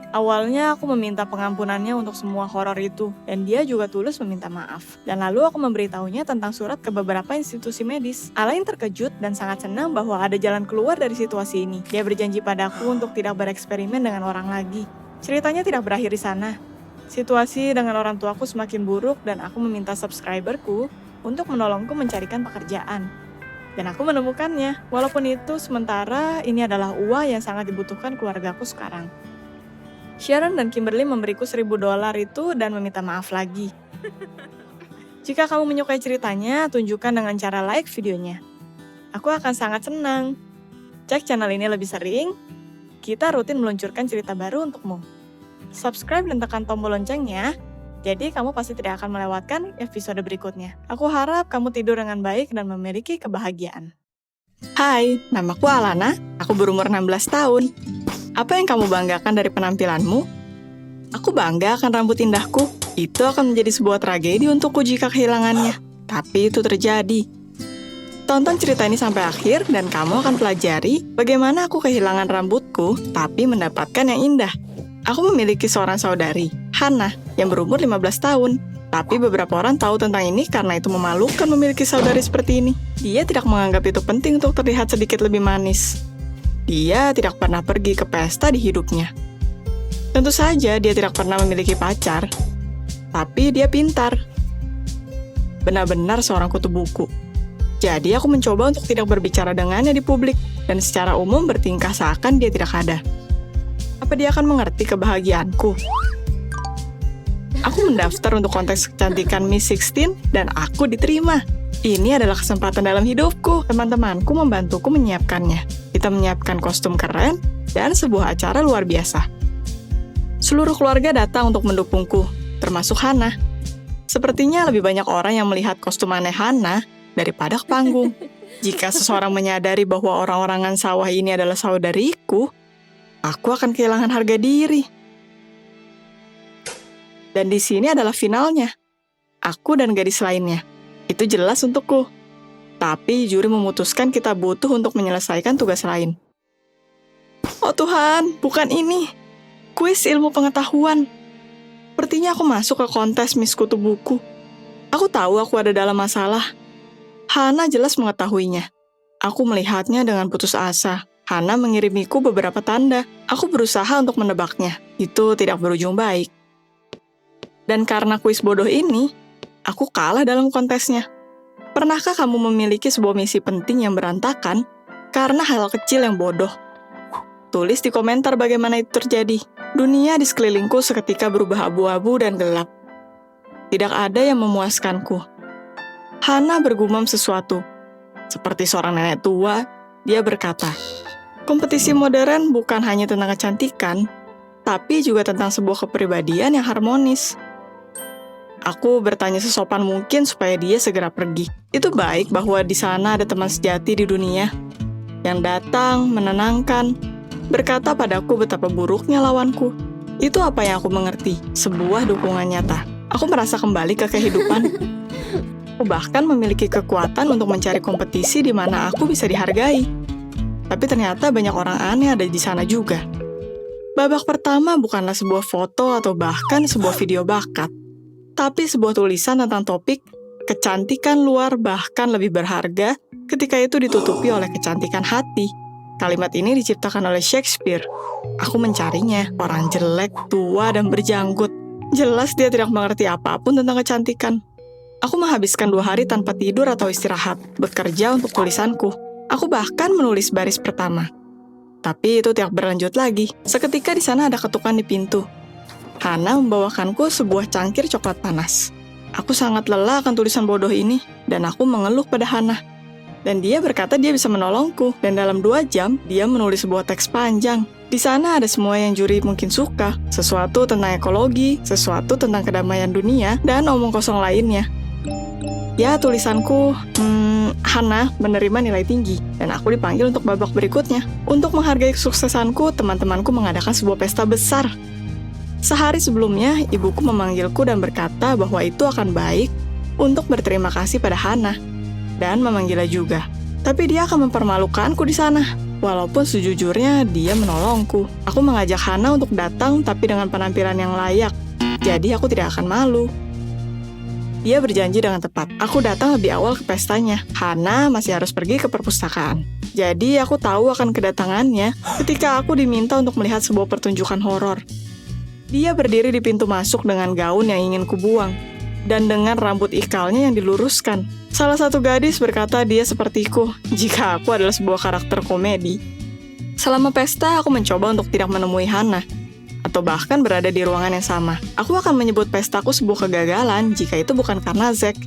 Awalnya aku meminta pengampunannya untuk semua horor itu, dan dia juga tulus meminta maaf. Dan lalu aku memberitahunya tentang surat ke beberapa institusi medis. Alain terkejut dan sangat senang bahwa ada jalan keluar dari situasi ini. Dia berjanji padaku untuk tidak bereksperimen dengan orang lagi. Ceritanya tidak berakhir di sana. Situasi dengan orang tuaku semakin buruk dan aku meminta subscriberku untuk menolongku mencarikan pekerjaan. Dan aku menemukannya. Walaupun itu sementara, ini adalah uang yang sangat dibutuhkan keluargaku sekarang. Sharon dan Kimberly memberiku $1.000 itu dan meminta maaf lagi. Jika kamu menyukai ceritanya, tunjukkan dengan cara like videonya. Aku akan sangat senang. Cek channel ini lebih sering. Kita rutin meluncurkan cerita baru untukmu. Subscribe dan tekan tombol loncengnya, jadi kamu pasti tidak akan melewatkan episode berikutnya. Aku harap kamu tidur dengan baik dan memiliki kebahagiaan. Hai, namaku Alana. Aku berumur 16 tahun. Apa yang kamu banggakan dari penampilanmu? Aku bangga akan rambut indahku. Itu akan menjadi sebuah tragedi untukku jika kehilangannya. Tapi itu terjadi. Tonton cerita ini sampai akhir dan kamu akan pelajari bagaimana aku kehilangan rambutku tapi mendapatkan yang indah. Aku memiliki seorang saudari, Hannah, yang berumur 15 tahun. Tapi beberapa orang tahu tentang ini karena itu memalukan memiliki saudari seperti ini. Dia tidak menganggap itu penting untuk terlihat sedikit lebih manis. Dia tidak pernah pergi ke pesta di hidupnya. Tentu saja dia tidak pernah memiliki pacar. Tapi dia pintar. Benar-benar seorang kutu buku. Jadi aku mencoba untuk tidak berbicara dengannya di publik dan secara umum bertingkah seakan dia tidak ada. Apa dia akan mengerti kebahagiaanku? Aku mendaftar untuk kontes kecantikan Miss 16 dan aku diterima. Ini adalah kesempatan dalam hidupku. Teman-temanku membantuku menyiapkannya. Kita menyiapkan kostum keren dan sebuah acara luar biasa. Seluruh keluarga datang untuk mendukungku, termasuk Hannah. Sepertinya lebih banyak orang yang melihat kostum aneh Hannah daripada ke panggung. Jika seseorang menyadari bahwa orang-orangan sawah ini adalah saudariku, aku akan kehilangan harga diri. Dan di sini adalah finalnya. Aku dan gadis lainnya. Itu jelas untukku. Tapi juri memutuskan kita butuh untuk menyelesaikan tugas lain. Oh Tuhan, bukan ini. Kuis ilmu pengetahuan. Sepertinya aku masuk ke kontes Miss Kutu Buku. Aku tahu aku ada dalam masalah. Hannah jelas mengetahuinya. Aku melihatnya dengan putus asa. Hannah mengirimiku beberapa tanda. Aku berusaha untuk menebaknya. Itu tidak berujung baik. Dan karena kuis bodoh ini, aku kalah dalam kontesnya. Pernahkah kamu memiliki sebuah misi penting yang berantakan karena hal kecil yang bodoh? Tulis di komentar bagaimana itu terjadi. Dunia di sekelilingku seketika berubah abu-abu dan gelap. Tidak ada yang memuaskanku. Hannah bergumam sesuatu. Seperti seorang nenek tua, dia berkata, kompetisi modern bukan hanya tentang kecantikan, tapi juga tentang sebuah kepribadian yang harmonis. Aku bertanya sesopan mungkin supaya dia segera pergi. Itu baik bahwa di sana ada teman sejati di dunia yang datang, menenangkan, berkata padaku betapa buruknya lawanku. Itu apa yang aku mengerti, sebuah dukungan nyata. Aku merasa kembali ke kehidupan. Aku bahkan memiliki kekuatan untuk mencari kompetisi di mana aku bisa dihargai. Tapi ternyata banyak orang aneh ada di sana juga. Babak pertama bukanlah sebuah foto atau bahkan sebuah video bakat, tapi sebuah tulisan tentang topik kecantikan luar bahkan lebih berharga ketika itu ditutupi oleh kecantikan hati. Kalimat ini diciptakan oleh Shakespeare. Aku mencarinya, orang jelek, tua, dan berjanggut. Jelas dia tidak mengerti apapun tentang kecantikan. Aku menghabiskan 2 hari tanpa tidur atau istirahat, bekerja untuk tulisanku. Aku bahkan menulis baris pertama. Tapi itu tidak berlanjut lagi. Seketika di sana ada ketukan di pintu. Hannah membawakanku sebuah cangkir coklat panas. Aku sangat lelah akan tulisan bodoh ini, dan aku mengeluh pada Hannah. Dan dia berkata dia bisa menolongku, dan dalam 2 jam, dia menulis sebuah teks panjang. Di sana ada semua yang juri mungkin suka, sesuatu tentang ekologi, sesuatu tentang kedamaian dunia, dan omong kosong lainnya. Ya, tulisanku, Dan Hana menerima nilai tinggi, dan aku dipanggil untuk babak berikutnya. Untuk menghargai kesuksesanku, teman-temanku mengadakan sebuah pesta besar. Sehari sebelumnya, ibuku memanggilku dan berkata bahwa itu akan baik untuk berterima kasih pada Hana, dan memanggilnya juga. Tapi dia akan mempermalukanku di sana. Walaupun sejujurnya dia menolongku. Aku mengajak Hana untuk datang tapi dengan penampilan yang layak. Jadi aku tidak akan malu. Dia berjanji dengan tepat. Aku datang lebih awal ke pestanya. Hana masih harus pergi ke perpustakaan. Jadi aku tahu akan kedatangannya ketika aku diminta untuk melihat sebuah pertunjukan horor. Dia berdiri di pintu masuk dengan gaun yang ingin kubuang, dan dengan rambut ikalnya yang diluruskan. Salah satu gadis berkata dia sepertiku jika aku adalah sebuah karakter komedi. Selama pesta, aku mencoba untuk tidak menemui Hana, atau bahkan berada di ruangan yang sama. Aku akan menyebut pestaku sebuah kegagalan jika itu bukan karena Zack.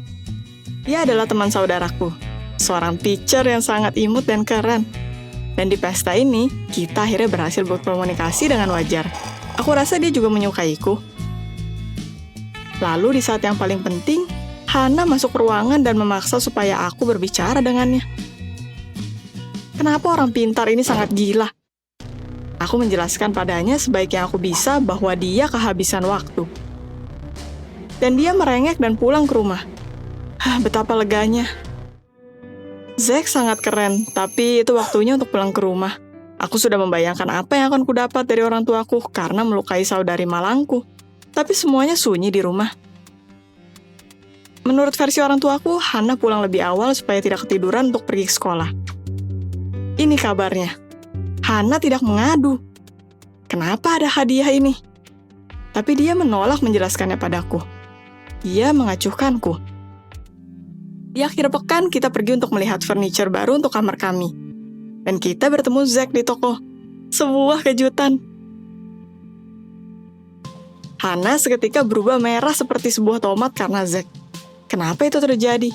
Dia adalah teman saudaraku, seorang teacher yang sangat imut dan keren. Dan di pesta ini, kita akhirnya berhasil berkomunikasi dengan wajar. Aku rasa dia juga menyukaiku. Lalu di saat yang paling penting, Hana masuk ruangan dan memaksa supaya aku berbicara dengannya. Kenapa orang pintar ini sangat gila? Aku menjelaskan padanya sebaik yang aku bisa bahwa dia kehabisan waktu. Dan dia merengek dan pulang ke rumah. Betapa leganya. Zack sangat keren, tapi itu waktunya untuk pulang ke rumah. Aku sudah membayangkan apa yang akan kudapat dari orang tuaku karena melukai saudari malangku. Tapi semuanya sunyi di rumah. Menurut versi orang tuaku, Hana pulang lebih awal supaya tidak ketiduran untuk pergi ke sekolah. Ini kabarnya. Hana tidak mengadu. Kenapa ada hadiah ini? Tapi dia menolak menjelaskannya padaku. Dia mengacuhkanku. Di akhir pekan, kita pergi untuk melihat furniture baru untuk kamar kami. Dan kita bertemu Zack di toko. Sebuah kejutan. Hana seketika berubah merah seperti sebuah tomat karena Zack. Kenapa itu terjadi?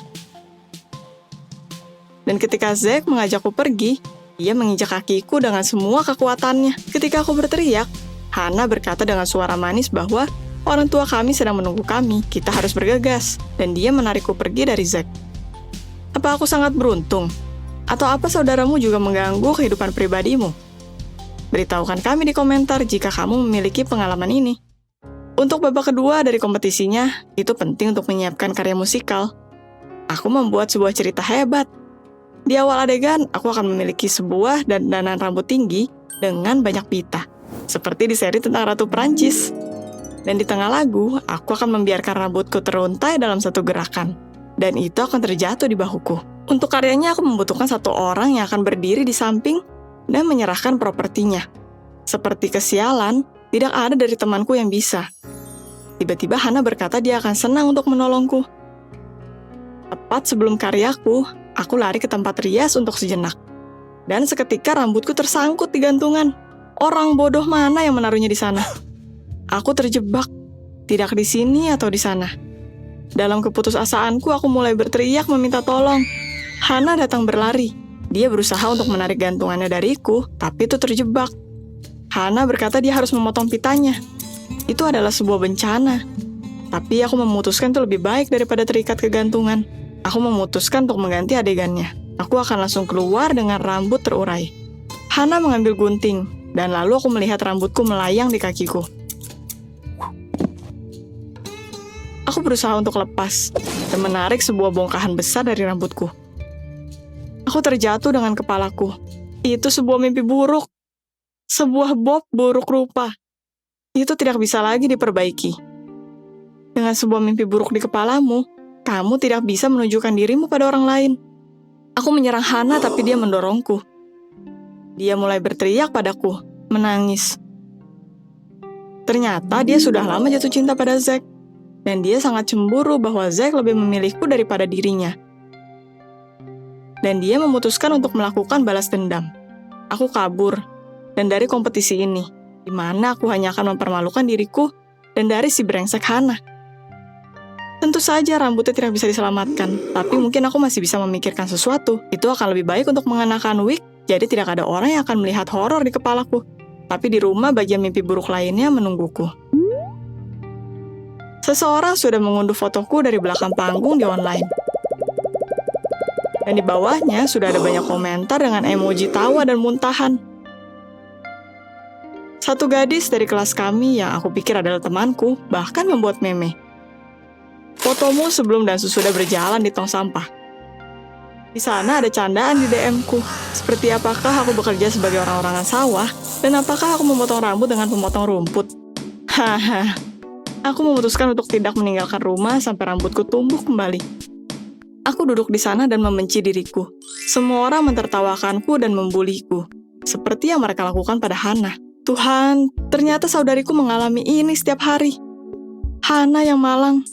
Dan ketika Zack mengajakku pergi, dia menginjak kakiku dengan semua kekuatannya. Ketika aku berteriak, Hana berkata dengan suara manis bahwa orang tua kami sedang menunggu kami, kita harus bergegas. Dan dia menarikku pergi dari Zack. Apa aku sangat beruntung? Atau apa saudaramu juga mengganggu kehidupan pribadimu? Beritahukan kami di komentar jika kamu memiliki pengalaman ini. Untuk babak kedua dari kompetisinya, itu penting untuk menyiapkan karya musikal. Aku membuat sebuah cerita hebat. Di awal adegan, aku akan memiliki sebuah dandanan rambut tinggi dengan banyak pita, seperti di seri tentang Ratu Prancis. Dan di tengah lagu, aku akan membiarkan rambutku teruntai dalam satu gerakan. Dan itu akan terjatuh di bahuku. Untuk karyanya, aku membutuhkan satu orang yang akan berdiri di samping dan menyerahkan propertinya. Seperti kesialan, tidak ada dari temanku yang bisa. Tiba-tiba Hana berkata dia akan senang untuk menolongku. Tepat sebelum karyaku, aku lari ke tempat rias untuk sejenak. Dan seketika rambutku tersangkut di gantungan. Orang bodoh mana yang menaruhnya di sana? Aku terjebak, tidak di sini atau di sana. Dalam keputusasaanku, aku mulai berteriak meminta tolong. Hana datang berlari. Dia berusaha untuk menarik gantungannya dariku, tapi itu terjebak. Hana berkata dia harus memotong pitanya. Itu adalah sebuah bencana. Tapi aku memutuskan itu lebih baik daripada terikat ke gantungan. Aku memutuskan untuk mengganti adegannya. Aku akan langsung keluar dengan rambut terurai. Hana mengambil gunting, dan lalu aku melihat rambutku melayang di kakiku. Aku berusaha untuk lepas, dan menarik sebuah bongkahan besar dari rambutku. Aku terjatuh dengan kepalaku. Itu sebuah mimpi buruk. Sebuah bob buruk rupa. Itu tidak bisa lagi diperbaiki. Dengan sebuah mimpi buruk di kepalamu, kamu tidak bisa menunjukkan dirimu pada orang lain. Aku menyerang Hana tapi dia mendorongku. Dia mulai berteriak padaku, menangis. Ternyata dia sudah lama jatuh cinta pada Zack. Dan dia sangat cemburu bahwa Zack lebih memilihku daripada dirinya. Dan dia memutuskan untuk melakukan balas dendam. Aku kabur, dan dari kompetisi ini, di mana aku hanya akan mempermalukan diriku dan dari si brengsek Hana. Tentu saja rambutnya tidak bisa diselamatkan, tapi mungkin aku masih bisa memikirkan sesuatu. Itu akan lebih baik untuk mengenakan wig, jadi tidak ada orang yang akan melihat horor di kepalaku. Tapi di rumah bagian mimpi buruk lainnya menungguku. Seseorang sudah mengunduh fotoku dari belakang panggung di online. Dan di bawahnya sudah ada banyak komentar dengan emoji tawa dan muntahan. Satu gadis dari kelas kami yang aku pikir adalah temanku bahkan membuat meme. Fotomu sebelum dan sesudah berjalan di tong sampah. Di sana ada candaan di DM-ku. Seperti apakah aku bekerja sebagai orang-orangan sawah dan apakah aku memotong rambut dengan pemotong rumput. Haha. Aku memutuskan untuk tidak meninggalkan rumah sampai rambutku tumbuh kembali. Aku duduk di sana dan membenci diriku. Semua orang mentertawakanku dan membuliku, seperti yang mereka lakukan pada Hana. Tuhan, ternyata saudariku mengalami ini setiap hari. Hana yang malang.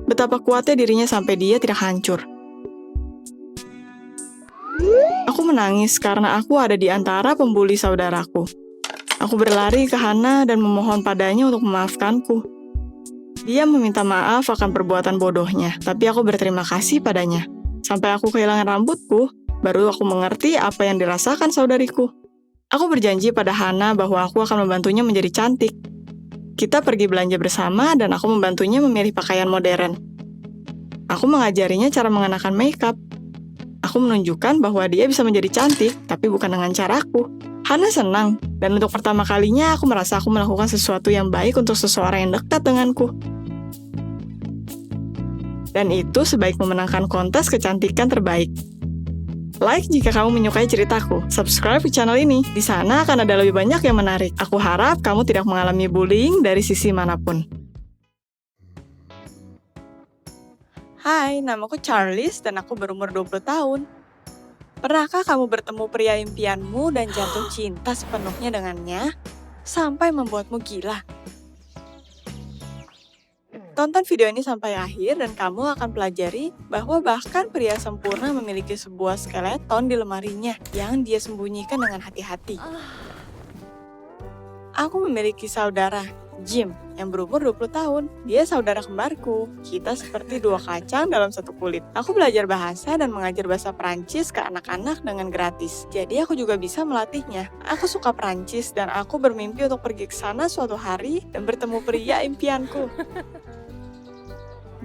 Betapa kuatnya dirinya sampai dia tidak hancur. Aku menangis karena aku ada di antara pembuli saudaraku. Aku berlari ke Hana dan memohon padanya untuk memaafkanku. Dia meminta maaf akan perbuatan bodohnya, tapi aku berterima kasih padanya. Sampai aku kehilangan rambutku, baru aku mengerti apa yang dirasakan saudariku. Aku berjanji pada Hana bahwa aku akan membantunya menjadi cantik. Kita pergi belanja bersama dan aku membantunya memilih pakaian modern. Aku mengajarinya cara mengenakan makeup. Aku menunjukkan bahwa dia bisa menjadi cantik, tapi bukan dengan caraku. Hana senang, dan untuk pertama kalinya aku merasa aku melakukan sesuatu yang baik untuk seseorang yang dekat denganku. Dan itu sebaik memenangkan kontes kecantikan terbaik. Like jika kamu menyukai ceritaku. Subscribe ke channel ini. Di sana akan ada lebih banyak yang menarik. Aku harap kamu tidak mengalami bullying dari sisi manapun. Hai, namaku Charlize dan aku berumur 20 tahun. Pernahkah kamu bertemu pria impianmu dan jatuh cinta sepenuhnya dengannya sampai membuatmu gila? Tonton video ini sampai akhir dan kamu akan pelajari bahwa bahkan pria sempurna memiliki sebuah skeleton di lemarinya yang dia sembunyikan dengan hati-hati. Aku memiliki saudara, Jim, yang berumur 20 tahun. Dia saudara kembarku. Kita seperti dua kacang dalam satu kulit. Aku belajar bahasa dan mengajar bahasa Prancis ke anak-anak dengan gratis. Jadi aku juga bisa melatihnya. Aku suka Prancis dan aku bermimpi untuk pergi ke sana suatu hari dan bertemu pria impianku.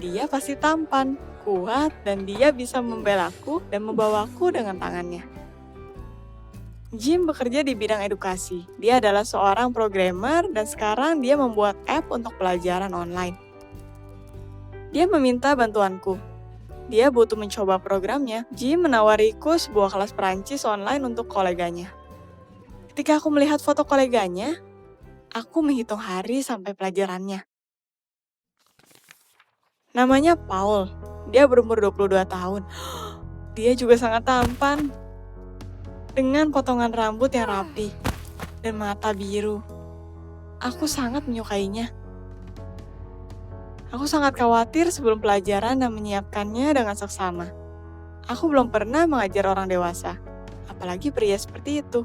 Dia pasti tampan, kuat, dan dia bisa membelaku dan membawaku dengan tangannya. Jim bekerja di bidang edukasi. Dia adalah seorang programmer dan sekarang dia membuat app untuk pelajaran online. Dia meminta bantuanku. Dia butuh mencoba programnya. Jim menawariku sebuah kelas Perancis online untuk koleganya. Ketika aku melihat foto koleganya, aku menghitung hari sampai pelajarannya. Namanya Paul. Dia berumur 22 tahun. Dia juga sangat tampan. Dengan potongan rambut yang rapi dan mata biru. Aku sangat menyukainya. Aku sangat khawatir sebelum pelajaran dan menyiapkannya dengan seksama. Aku belum pernah mengajar orang dewasa, apalagi pria seperti itu.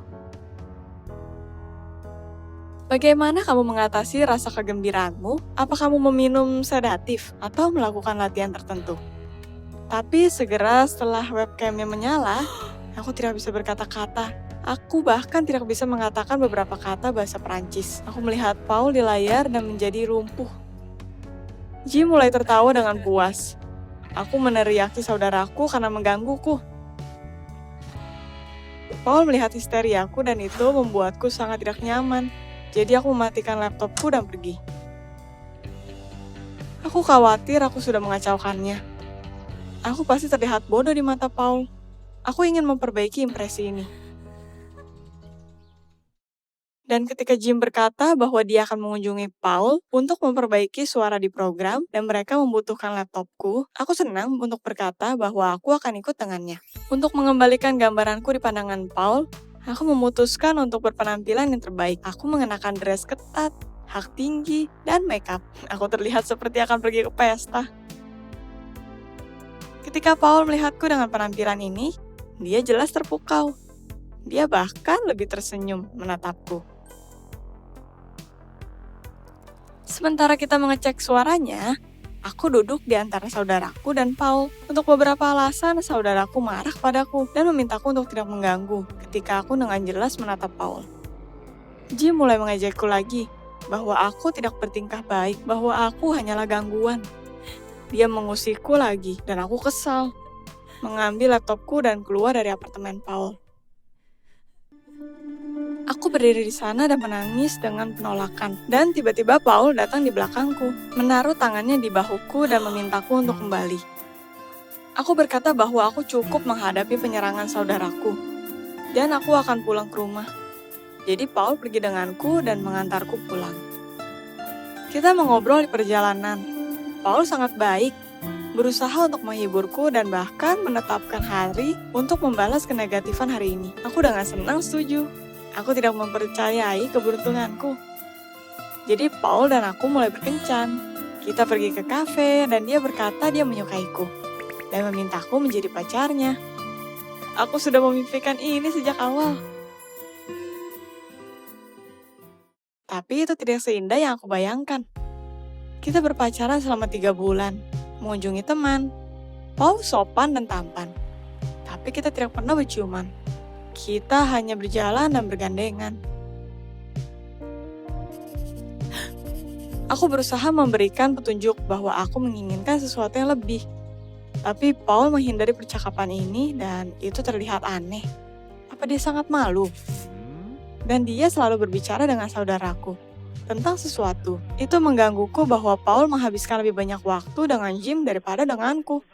Bagaimana kamu mengatasi rasa kegembiraanmu? Apa kamu meminum sedatif atau melakukan latihan tertentu? Tapi segera setelah webcamnya menyala, aku tidak bisa berkata-kata. Aku bahkan tidak bisa mengatakan beberapa kata bahasa Perancis. Aku melihat Paul di layar dan menjadi lumpuh. Jim mulai tertawa dengan puas. Aku meneriaki saudaraku karena menggangguku. Paul melihat histeriaku dan itu membuatku sangat tidak nyaman. Jadi aku mematikan laptopku dan pergi. Aku khawatir aku sudah mengacaukannya. Aku pasti terlihat bodoh di mata Paul. Aku ingin memperbaiki impresi ini. Dan ketika Jim berkata bahwa dia akan mengunjungi Paul untuk memperbaiki suara di program dan mereka membutuhkan laptopku, aku senang untuk berkata bahwa aku akan ikut dengannya. Untuk mengembalikan gambaranku di pandangan Paul, aku memutuskan untuk berpenampilan yang terbaik. Aku mengenakan dress ketat, hak tinggi, dan makeup. Aku terlihat seperti akan pergi ke pesta. Ketika Paul melihatku dengan penampilan ini, dia jelas terpukau. Dia bahkan lebih tersenyum menatapku. Sementara kita mengecek suaranya, aku duduk di antara saudaraku dan Paul. Untuk beberapa alasan, saudaraku marah padaku dan memintaku untuk tidak mengganggu ketika aku dengan jelas menatap Paul. Jim mulai mengejekku lagi, bahwa aku tidak bertingkah baik, bahwa aku hanyalah gangguan. Dia mengusikku lagi, dan aku kesal. mengambil laptopku dan keluar dari apartemen Paul. Aku berdiri di sana dan menangis dengan penolakan. Dan tiba-tiba Paul datang di belakangku, menaruh tangannya di bahuku dan memintaku untuk kembali. Aku berkata bahwa aku cukup menghadapi penyerangan saudaraku, dan aku akan pulang ke rumah. Jadi Paul pergi denganku dan mengantarku pulang. Kita mengobrol di perjalanan. Paul sangat baik, berusaha untuk menghiburku dan bahkan menetapkan hari untuk membalas kenegatifan hari ini. Aku dengan senang setuju. Aku tidak mempercayai keberuntunganku. Jadi Paul dan aku mulai berkencan. Kita pergi ke kafe dan dia berkata dia menyukaiku dan memintaku menjadi pacarnya. Aku sudah memimpikan ini sejak awal. Tapi itu tidak seindah yang aku bayangkan. Kita berpacaran selama 3 bulan, mengunjungi teman. Paul sopan dan tampan. Tapi kita tidak pernah berciuman. Kita hanya berjalan dan bergandengan. Aku berusaha memberikan petunjuk bahwa aku menginginkan sesuatu yang lebih. Tapi Paul menghindari percakapan ini dan itu terlihat aneh. Apa dia sangat malu? Dan dia selalu berbicara dengan saudaraku tentang sesuatu. Itu menggangguku bahwa Paul menghabiskan lebih banyak waktu dengan Jim daripada denganku.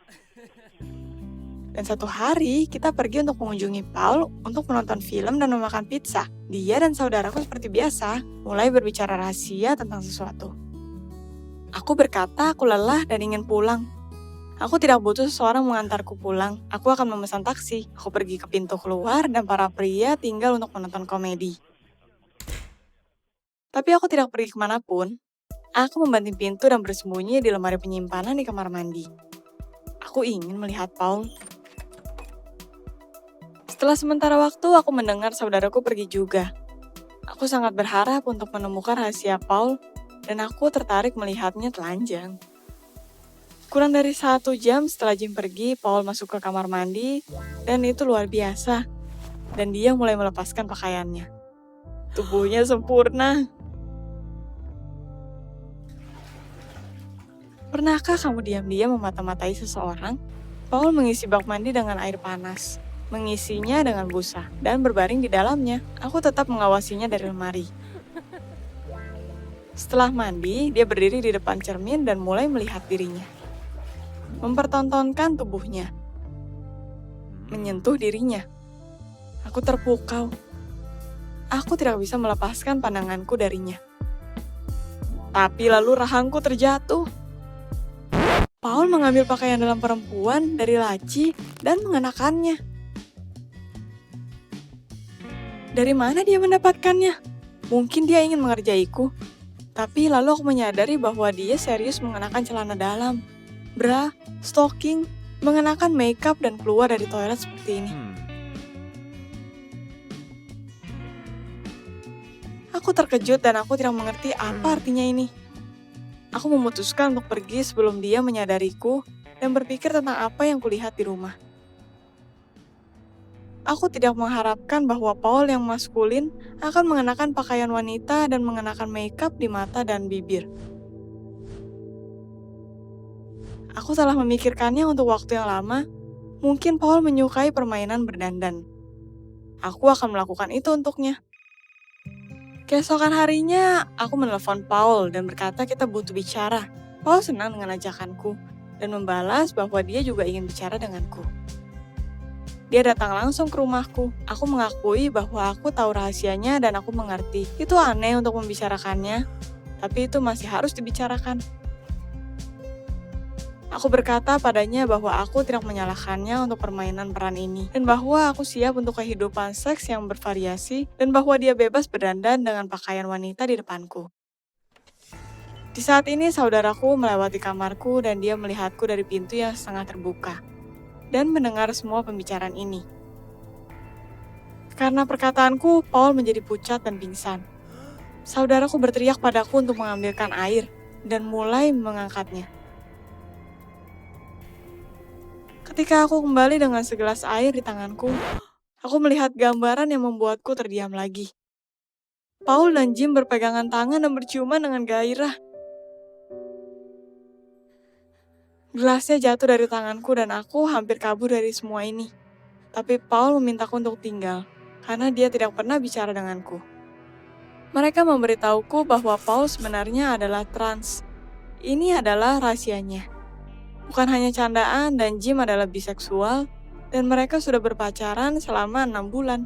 Dan satu hari, kita pergi untuk mengunjungi Paul untuk menonton film dan memakan pizza. Dia dan saudaraku seperti biasa, mulai berbicara rahasia tentang sesuatu. Aku berkata aku lelah dan ingin pulang. Aku tidak butuh seseorang mengantarku pulang. Aku akan memesan taksi. Aku pergi ke pintu keluar dan para pria tinggal untuk menonton komedi. Tapi aku tidak pergi kemanapun. Aku membanting pintu dan bersembunyi di lemari penyimpanan di kamar mandi. Aku ingin melihat Paul. Setelah sementara waktu, aku mendengar saudaraku pergi juga. Aku sangat berharap untuk menemukan rahasia Paul, dan aku tertarik melihatnya telanjang. Kurang dari 1 jam setelah Jim pergi, Paul masuk ke kamar mandi, dan itu luar biasa. Dan dia mulai melepaskan pakaiannya. Tubuhnya sempurna. Pernahkah kamu diam-diam memata-matai seseorang? Paul mengisi bak mandi dengan air panas, mengisinya dengan busa, dan berbaring di dalamnya. Aku tetap mengawasinya dari lemari. Setelah mandi, dia berdiri di depan cermin dan mulai melihat dirinya. Mempertontonkan tubuhnya. Menyentuh dirinya. Aku terpukau. Aku tidak bisa melepaskan pandanganku darinya. Tapi lalu rahangku terjatuh. Paul mengambil pakaian dalam perempuan dari laci dan mengenakannya. Dari mana dia mendapatkannya? Mungkin dia ingin mengerjaiku. Tapi lalu aku menyadari bahwa dia serius mengenakan celana dalam, bra, stocking, mengenakan makeup dan keluar dari toilet seperti ini. Aku terkejut dan aku tidak mengerti apa artinya ini. Aku memutuskan untuk pergi sebelum dia menyadariku dan berpikir tentang apa yang kulihat di rumah. Aku tidak mengharapkan bahwa Paul yang maskulin akan mengenakan pakaian wanita dan mengenakan makeup di mata dan bibir. Aku telah memikirkannya untuk waktu yang lama. Mungkin Paul menyukai permainan berdandan. Aku akan melakukan itu untuknya. Keesokan harinya, aku menelpon Paul dan berkata kita butuh bicara. Paul senang dengan ajakanku dan membalas bahwa dia juga ingin bicara denganku. Dia datang langsung ke rumahku. Aku mengakui bahwa aku tahu rahasianya dan aku mengerti. Itu aneh untuk membicarakannya, tapi itu masih harus dibicarakan. Aku berkata padanya bahwa aku tidak menyalahkannya untuk permainan peran ini, dan bahwa aku siap untuk kehidupan seks yang bervariasi, dan bahwa dia bebas berdandan dengan pakaian wanita di depanku. Di saat ini, saudaraku melewati kamarku dan dia melihatku dari pintu yang sangat terbuka, dan mendengar semua pembicaraan ini. Karena perkataanku, Paul menjadi pucat dan pingsan. Saudaraku berteriak padaku untuk mengambilkan air, dan mulai mengangkatnya. Ketika aku kembali dengan segelas air di tanganku, aku melihat gambaran yang membuatku terdiam lagi. Paul dan Jim berpegangan tangan dan berciuman dengan gairah. Gelasnya jatuh dari tanganku dan aku hampir kabur dari semua ini. Tapi Paul memintaku untuk tinggal, karena dia tidak pernah bicara denganku. Mereka memberitahuku bahwa Paul sebenarnya adalah trans. Ini adalah rahasianya. Bukan hanya candaan dan Jim adalah biseksual, dan mereka sudah berpacaran selama 6 bulan.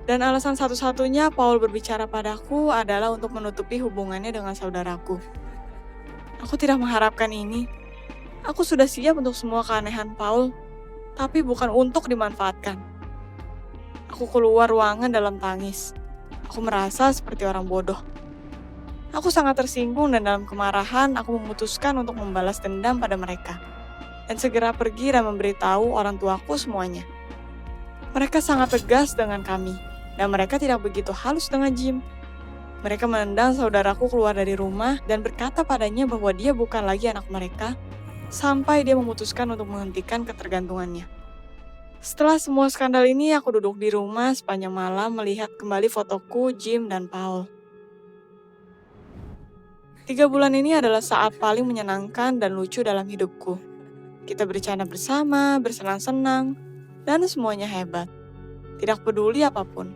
Dan alasan satu-satunya Paul berbicara padaku adalah untuk menutupi hubungannya dengan saudaraku. Aku tidak mengharapkan ini. Aku sudah siap untuk semua keanehan Paul, tapi bukan untuk dimanfaatkan. Aku keluar ruangan dalam tangis. Aku merasa seperti orang bodoh. Aku sangat tersinggung dan dalam kemarahan aku memutuskan untuk membalas dendam pada mereka. Dan segera pergi dan memberitahu orang tuaku semuanya. Mereka sangat tegas dengan kami, dan mereka tidak begitu halus dengan Jim. Mereka menendang saudaraku keluar dari rumah dan berkata padanya bahwa dia bukan lagi anak mereka, sampai dia memutuskan untuk menghentikan ketergantungannya. Setelah semua skandal ini, aku duduk di rumah sepanjang malam melihat kembali fotoku, Jim, dan Paul. 3 bulan ini adalah saat paling menyenangkan dan lucu dalam hidupku. Kita bercanda bersama, bersenang-senang, dan semuanya hebat. Tidak peduli apapun.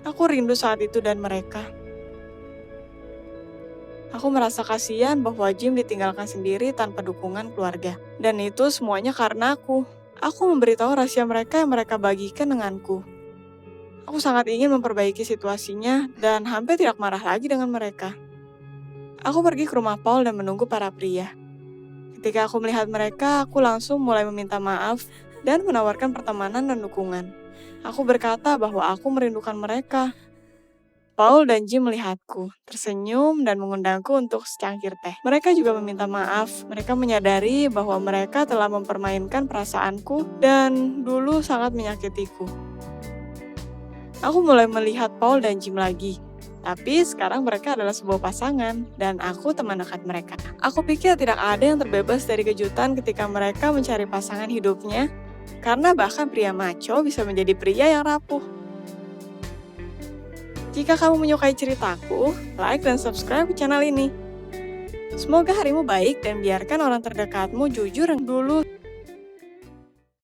Aku rindu saat itu dan mereka. Aku merasa kasihan bahwa Jim ditinggalkan sendiri tanpa dukungan keluarga. Dan itu semuanya karena aku. Aku memberitahu rahasia mereka yang mereka bagikan denganku. Aku sangat ingin memperbaiki situasinya dan hampir tidak marah lagi dengan mereka. Aku pergi ke rumah Paul dan menunggu para pria. Ketika aku melihat mereka, aku langsung mulai meminta maaf dan menawarkan pertemanan dan dukungan. Aku berkata bahwa aku merindukan mereka. Paul dan Jim melihatku, tersenyum dan mengundangku untuk secangkir teh. Mereka juga meminta maaf. Mereka menyadari bahwa mereka telah mempermainkan perasaanku dan dulu sangat menyakitiku. Aku mulai melihat Paul dan Jim lagi. Tapi sekarang mereka adalah sebuah pasangan dan aku teman dekat mereka. Aku pikir tidak ada yang terbebas dari kejutan ketika mereka mencari pasangan hidupnya, karena bahkan pria maco bisa menjadi pria yang rapuh. Jika kamu menyukai ceritaku, like dan subscribe channel ini. Semoga harimu baik dan biarkan orang terdekatmu jujur yang dulu.